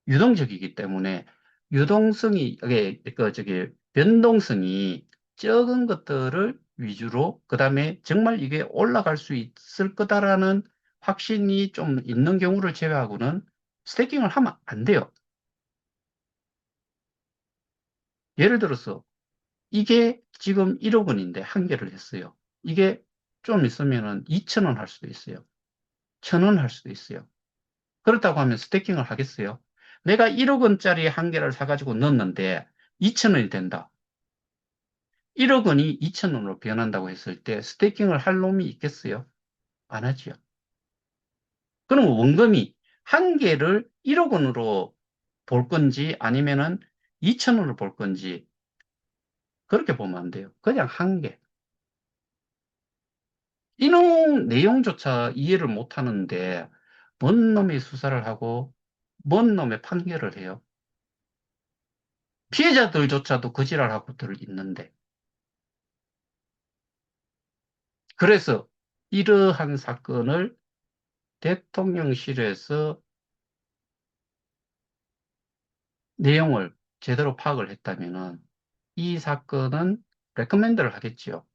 유동적이기 때문에, 변동성이 적은 것들을 위주로, 그 다음에 정말 이게 올라갈 수 있을 거다라는 확신이 좀 있는 경우를 제외하고는 스테이킹을 하면 안 돼요. 예를 들어서 이게 지금 1억 원인데 한 개를 했어요. 이게 좀 있으면은 2천 원 할 수도 있어요. 1,000원 할 수도 있어요. 그렇다고 하면 스테이킹을 하겠어요? 내가 1억 원짜리 한 개를 사가지고 넣었는데 2천 원이 된다. 1억 원이 2천 원으로 변한다고 했을 때 스테이킹을 할 놈이 있겠어요? 안 하지요. 그럼 원금이 한 개를 1억 원으로 볼 건지 아니면은 2천 원으로 볼 건지 그렇게 보면 안 돼요. 그냥 한 개. 이런 내용조차 이해를 못 하는데 뭔 놈이 수사를 하고 뭔 놈의 판결을 해요. 피해자들조차도 거지랄하고들 있는데. 그래서 이러한 사건을 대통령실에서 내용을 제대로 파악을 했다면은 이 사건은 레커멘드를 하겠지요.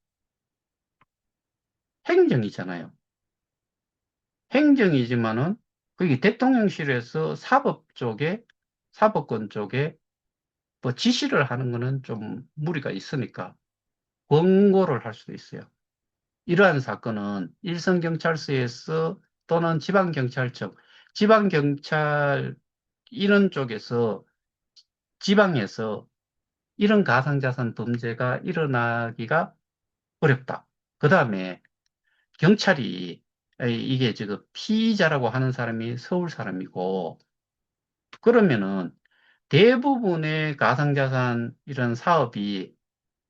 행정이잖아요. 행정이지만은 그게 대통령실에서 사법권 쪽에 뭐 지시를 하는 거는 좀 무리가 있으니까 권고를 할 수도 있어요. 이러한 사건은 일선경찰서에서 또는 지방경찰청, 지방경찰 이런 쪽에서 지방에서 이런 가상자산 범죄가 일어나기가 어렵다. 그 다음에 경찰이 이게 지금 피의자라고 하는 사람이 서울 사람이고 그러면은 대부분의 가상자산 이런 사업이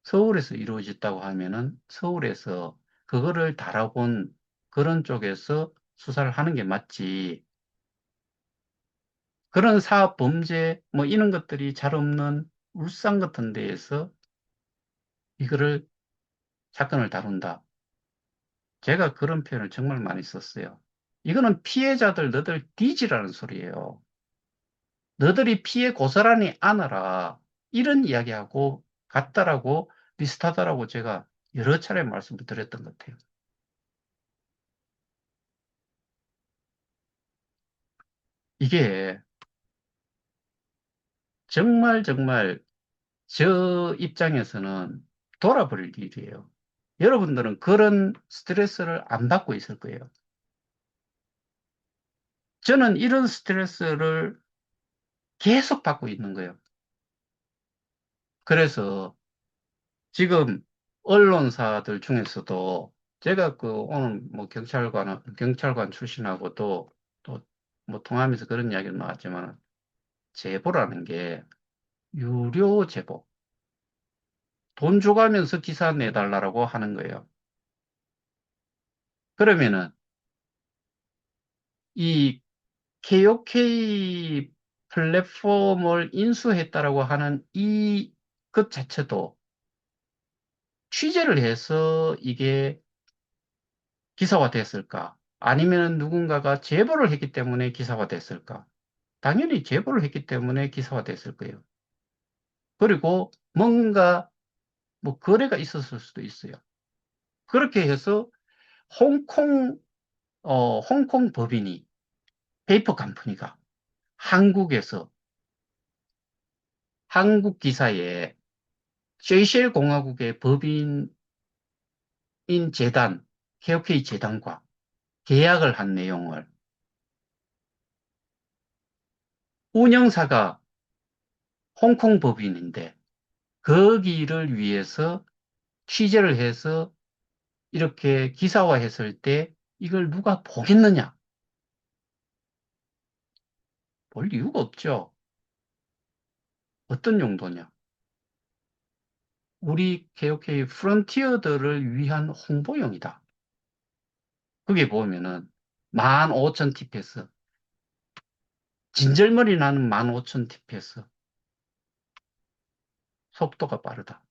서울에서 이루어졌다고 하면은 서울에서 그거를 달아본 그런 쪽에서 수사를 하는 게 맞지. 그런 사업 범죄 뭐 이런 것들이 잘 없는 울산 같은 데에서 이거를 사건을 다룬다. 제가 그런 표현을 정말 많이 썼어요. 이거는 피해자들 너들 뒤지라는 소리예요. 너들이 피해 고스란히 안아라. 이런 이야기하고 같다라고 비슷하다라고 제가 여러 차례 말씀을 드렸던 것 같아요. 이게 정말 정말 저 입장에서는 돌아버릴 일이에요. 여러분들은 그런 스트레스를 안 받고 있을 거예요. 저는 이런 스트레스를 계속 받고 있는 거예요. 그래서 지금 언론사들 중에서도 제가 그 오늘 뭐 경찰관 출신하고도 또 뭐 통하면서 그런 이야기가 나왔지만 제보라는 게 유료 제보, 돈 줘가면서 기사 내달라고 하는 거예요. 그러면은 이 KOK 플랫폼을 인수했다라고 하는 이 것 자체도 취재를 해서 이게 기사화됐을까? 아니면 누군가가 제보를 했기 때문에 기사화됐을까? 당연히 제보를 했기 때문에 기사화됐을 거예요. 그리고 뭔가 뭐 거래가 있었을 수도 있어요. 그렇게 해서 홍콩, 홍콩 법인이, 페이퍼 컴퍼니가 한국에서 한국 기사에 세이셸 공화국의 법인인 재단, KOK 재단과 계약을 한 내용을 운영사가 홍콩 법인인데 거기를 위해서 취재를 해서 이렇게 기사화했을 때 이걸 누가 보겠느냐? 볼 이유가 없죠. 어떤 용도냐? 우리 KOK 프론티어들을 위한 홍보용이다. 거기 보면은 15,000 TPS, 진절머리 나는 15,000 TPS, 속도가 빠르다.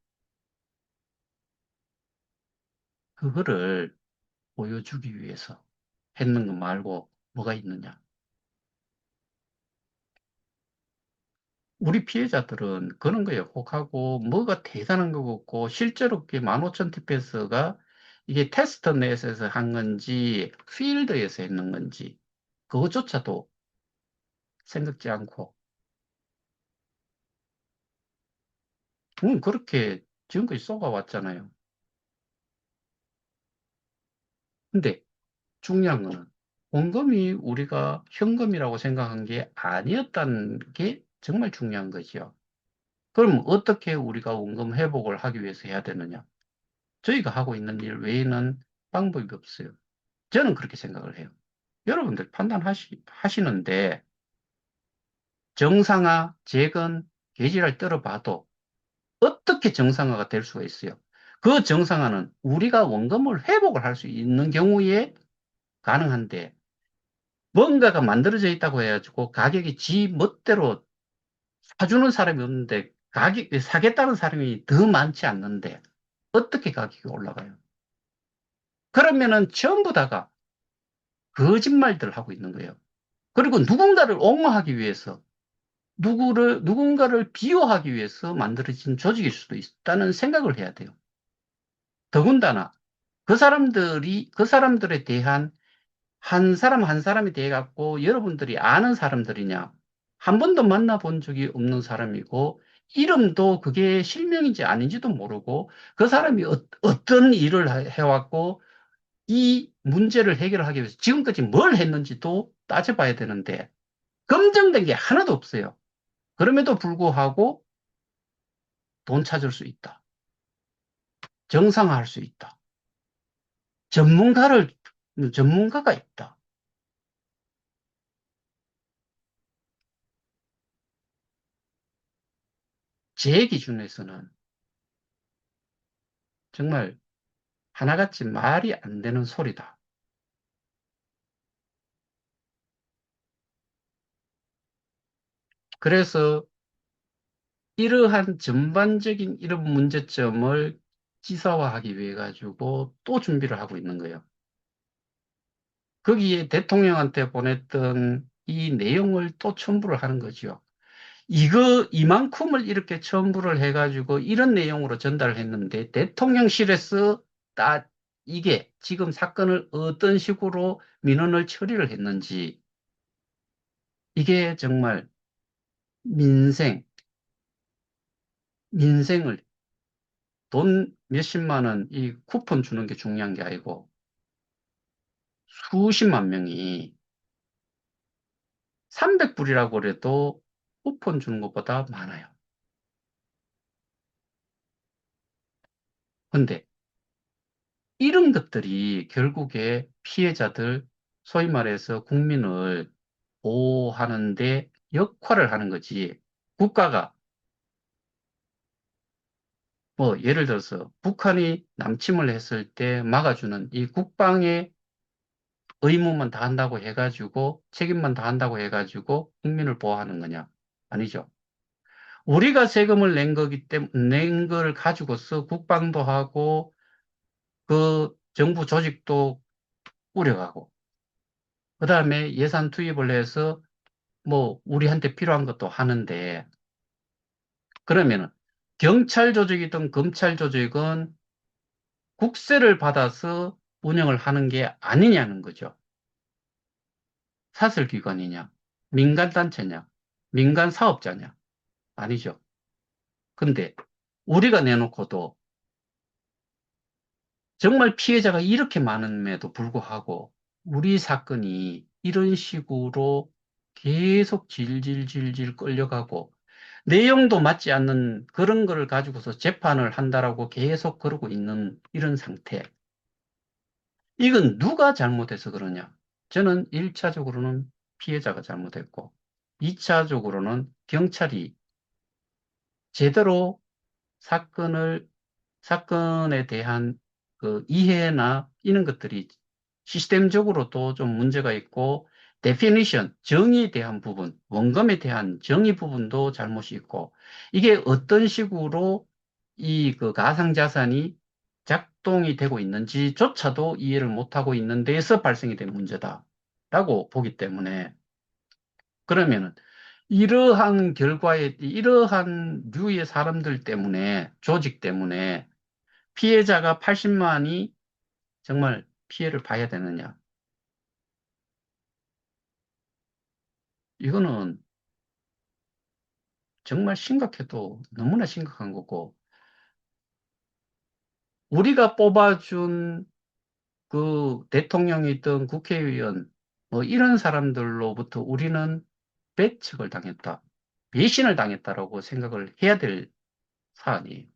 그거를 보여주기 위해서 했는 거 말고 뭐가 있느냐? 우리 피해자들은 그런 거에 혹하고 뭐가 대단한 거 같고 실제로 그게 15,000 TPS가 이게 테스트 넷에서 한 건지 필드에서 했는 건지 그것조차도 생각지 않고 그렇게 지금까지 쏘아왔잖아요. 근데 중요한 거는 원금이 우리가 현금이라고 생각한 게 아니었다는 게 정말 중요한 거죠. 그럼 어떻게 우리가 원금 회복을 하기 위해서 해야 되느냐? 저희가 하고 있는 일 외에는 방법이 없어요. 저는 그렇게 생각을 해요. 여러분들 판단하시는데 정상화, 재건, 개지를 떨어봐도 어떻게 정상화가 될 수가 있어요? 그 정상화는 우리가 원금을 회복을 할 수 있는 경우에 가능한데 뭔가가 만들어져 있다고 해가지고 가격이 지 멋대로 사주는 사람이 없는데 사겠다는 사람이 더 많지 않는데 어떻게 가격이 올라가요? 그러면은 전부 다가 거짓말들 하고 있는 거예요. 그리고 누군가를 옹호하기 위해서 누군가를 비호하기 위해서 만들어진 조직일 수도 있다는 생각을 해야 돼요. 더군다나 그 사람들에 대한 한 사람 한 사람에 대해 갖고 여러분들이 아는 사람들이냐? 한 번도 만나본 적이 없는 사람이고, 이름도 그게 실명인지 아닌지도 모르고, 그 사람이 떤 일을 해왔고, 이 문제를 해결하기 위해서 지금까지 뭘 했는지도 따져봐야 되는데, 검증된 게 하나도 없어요. 그럼에도 불구하고 돈 찾을 수 있다. 정상화할 수 있다. 전문가를, 전문가가 있다. 제 기준에서는 정말 하나같이 말이 안 되는 소리다. 그래서 이러한 전반적인 이런 문제점을 기사화하기 위해 가지고 또 준비를 하고 있는 거예요. 거기에 대통령한테 보냈던 이 내용을 또 첨부를 하는 거죠. 이만큼을 이렇게 첨부를 해가지고 이런 내용으로 전달을 했는데 대통령실에서 이게 지금 사건을 어떤 식으로 민원을 처리를 했는지 이게 정말 민생, 민생을 돈 몇십만 원 이 쿠폰 주는 게 중요한 게 아니고 수십만 명이 300불이라고 그래도 쿠폰 주는 것보다 많아요. 근데 이런 것들이 결국에 피해자들, 소위 말해서 국민을 보호하는데 역할을 하는 거지. 국가가 뭐 예를 들어서 북한이 남침을 했을 때 막아주는 이 국방의 의무만 다 한다고 해가지고 책임만 다 한다고 해가지고 국민을 보호하는 거냐? 아니죠. 우리가 세금을 낸 거기 때문에 낸 걸 가지고서 국방도 하고 그 정부 조직도 꾸려가고 그다음에 예산 투입을 해서 뭐 우리한테 필요한 것도 하는데 그러면은 경찰 조직이든 검찰 조직은 국세를 받아서 운영을 하는 게 아니냐는 거죠. 사설기관이냐, 민간단체냐, 민간사업자냐, 아니죠. 근데 우리가 내놓고도 정말 피해자가 이렇게 많음에도 불구하고 우리 사건이 이런 식으로 계속 질질질질 끌려가고 내용도 맞지 않는 그런 거를 가지고서 재판을 한다라고 계속 그러고 있는 이런 상태. 이건 누가 잘못해서 그러냐? 저는 1차적으로는 피해자가 잘못했고, 2차적으로는 경찰이 제대로 사건을, 사건에 대한 그 이해나 이런 것들이 시스템적으로도 좀 문제가 있고, 데피니션, 정의에 대한 부분, 원금에 대한 정의 부분도 잘못이 있고, 이게 어떤 식으로 이 그 가상자산이 작동이 되고 있는지조차도 이해를 못하고 있는 데에서 발생이 된 문제다라고 보기 때문에, 그러면은 이러한 결과에, 이러한 류의 사람들 때문에, 조직 때문에 피해자가 80만이 정말 피해를 봐야 되느냐. 이거는 정말 심각해도 너무나 심각한 거고, 우리가 뽑아준 그 대통령이든 국회의원, 뭐 이런 사람들로부터 우리는 배척을 당했다. 배신을 당했다라고 생각을 해야 될 사안이에요.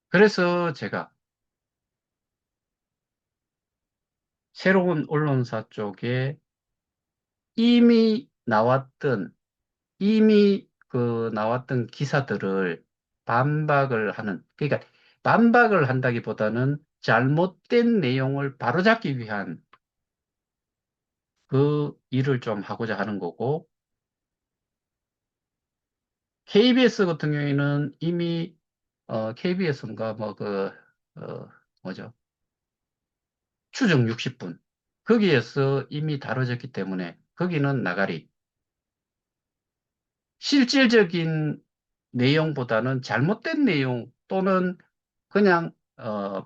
그래서 제가 새로운 언론사 쪽에 이미 나왔던, 이미 그 나왔던 기사들을 반박을 하는, 그러니까 반박을 한다기보다는 잘못된 내용을 바로잡기 위한 그 일을 좀 하고자 하는 거고, KBS 같은 경우에는 이미, KBS인가, 뭐, 뭐죠? 추정 60분. 거기에서 이미 다뤄졌기 때문에, 거기는 나가리. 실질적인 내용보다는 잘못된 내용 또는 그냥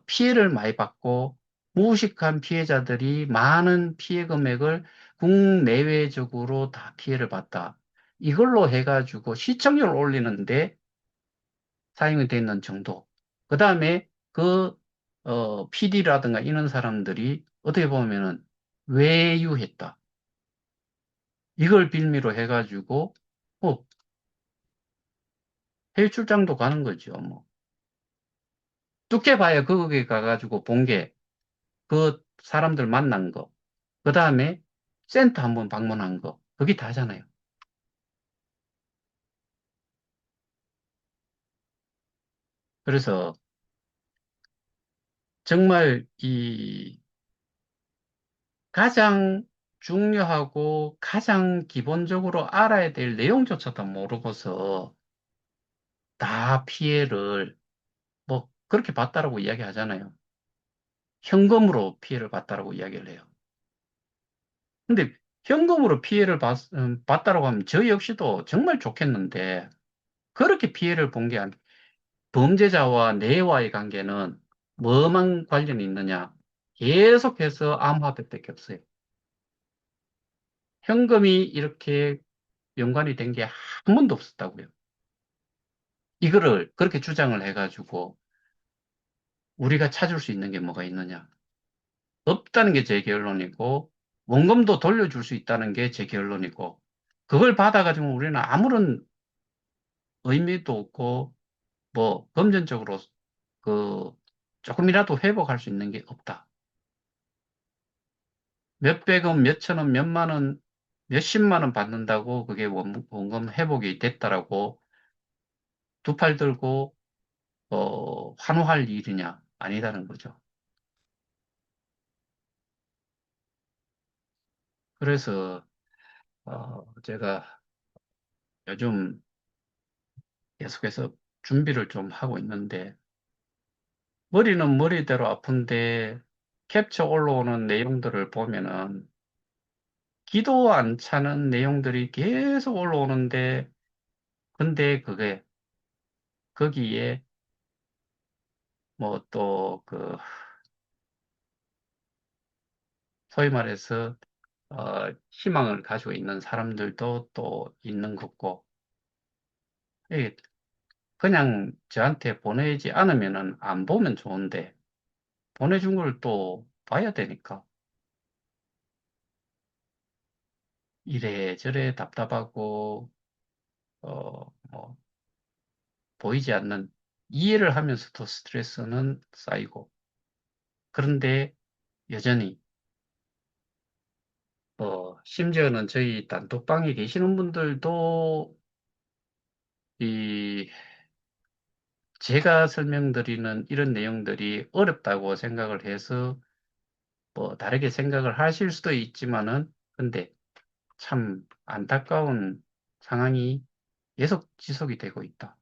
피해를 많이 받고 무의식한 피해자들이 많은 피해 금액을 국내외적으로 다 피해를 봤다. 이걸로 해가지고 시청률을 올리는데 사용이 돼 있는 정도. 그 다음에 그 PD라든가 이런 사람들이 어떻게 보면은 외유했다. 이걸 빌미로 해가지고 뭐 해외 출장도 가는 거죠. 뭐 뚝 봐야 거기 가가지고 본 게 그 사람들 만난 거. 그 다음에 센터 한번 방문한 거. 그게 다잖아요. 그래서 정말 이 가장 중요하고 가장 기본적으로 알아야 될 내용조차도 모르고서 다 피해를 뭐 그렇게 봤다라고 이야기하잖아요. 현금으로 피해를 봤다라고 이야기를 해요. 근데 현금으로 피해를 봤다라고 하면 저 역시도 정말 좋겠는데 그렇게 피해를 본 게 아니 범죄자와 내와의 관계는 뭐만 관련이 있느냐? 계속해서 암호화폐밖에 없어요. 현금이 이렇게 연관이 된 게 한 번도 없었다고요. 이거를 그렇게 주장을 해가지고 우리가 찾을 수 있는 게 뭐가 있느냐? 없다는 게 제 결론이고 원금도 돌려줄 수 있다는 게 제 결론이고 그걸 받아가지고 우리는 아무런 의미도 없고 뭐 금전적으로 그 조금이라도 회복할 수 있는 게 없다. 몇백 원, 몇천 원, 몇만 원, 몇십만 원 받는다고 그게 원금 회복이 됐다라고 두 팔 들고 환호할 일이냐? 아니다는 거죠. 그래서 제가 요즘 계속해서 준비를 좀 하고 있는데 머리는 머리대로 아픈데 캡처 올라오는 내용들을 보면은 기도 안 차는 내용들이 계속 올라오는데, 근데 그게, 거기에 뭐 또 그, 소위 말해서, 희망을 가지고 있는 사람들도 또 있는 거고, 이게 그냥 저한테 보내지 않으면은 안 보면 좋은데, 보내준 걸 또 봐야 되니까, 이래저래 답답하고, 뭐, 보이지 않는 이해를 하면서도 스트레스는 쌓이고, 그런데 여전히, 심지어는 저희 단톡방에 계시는 분들도 이 제가 설명드리는 이런 내용들이 어렵다고 생각을 해서 뭐 다르게 생각을 하실 수도 있지만은 근데 참 안타까운 상황이 계속 지속이 되고 있다.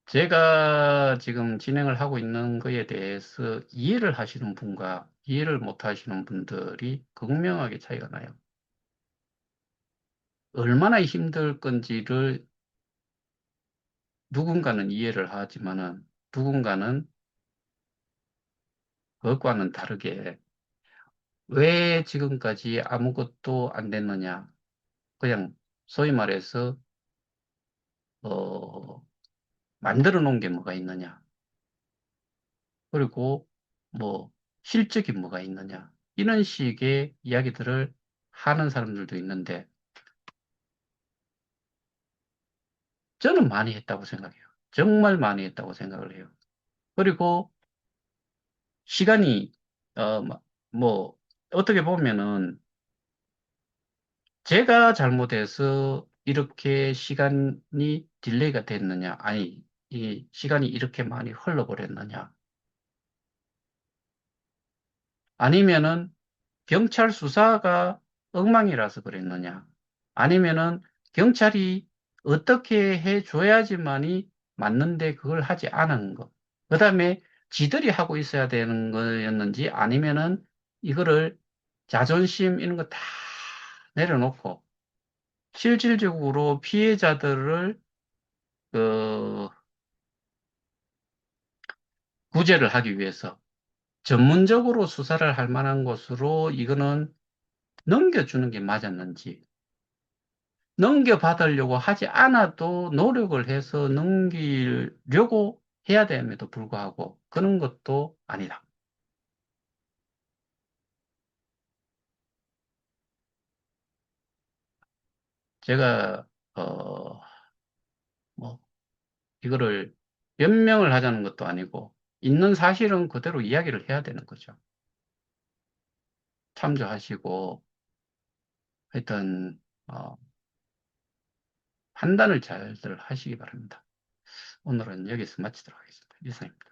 제가 지금 진행을 하고 있는 거에 대해서 이해를 하시는 분과 이해를 못 하시는 분들이 극명하게 차이가 나요. 얼마나 힘들 건지를 누군가는 이해를 하지만은 누군가는 그것과는 다르게 왜 지금까지 아무것도 안 됐느냐. 그냥 소위 말해서 어, 만들어 놓은 게 뭐가 있느냐. 그리고 뭐 실적이 뭐가 있느냐. 이런 식의 이야기들을 하는 사람들도 있는데 저는 많이 했다고 생각해요. 정말 많이 했다고 생각을 해요. 그리고 시간이 어, 뭐 어떻게 보면은 제가 잘못해서 이렇게 시간이 딜레이가 됐느냐, 아니, 이 시간이 이렇게 많이 흘러버렸느냐, 아니면은 경찰 수사가 엉망이라서 그랬느냐, 아니면은 경찰이 어떻게 해줘야지만이 맞는데 그걸 하지 않은 것. 그 다음에 지들이 하고 있어야 되는 거였는지 아니면은 이거를 자존심 이런 거 다 내려놓고 실질적으로 피해자들을 그 구제를 하기 위해서 전문적으로 수사를 할 만한 곳으로 이거는 넘겨주는 게 맞았는지, 넘겨받으려고 하지 않아도 노력을 해서 넘기려고 해야 됨에도 불구하고 그런 것도 아니다. 제가 뭐 이거를 변명을 하자는 것도 아니고 있는 사실은 그대로 이야기를 해야 되는 거죠. 참조하시고 하여튼 판단을 잘들 하시기 바랍니다. 오늘은 여기서 마치도록 하겠습니다. 이상입니다.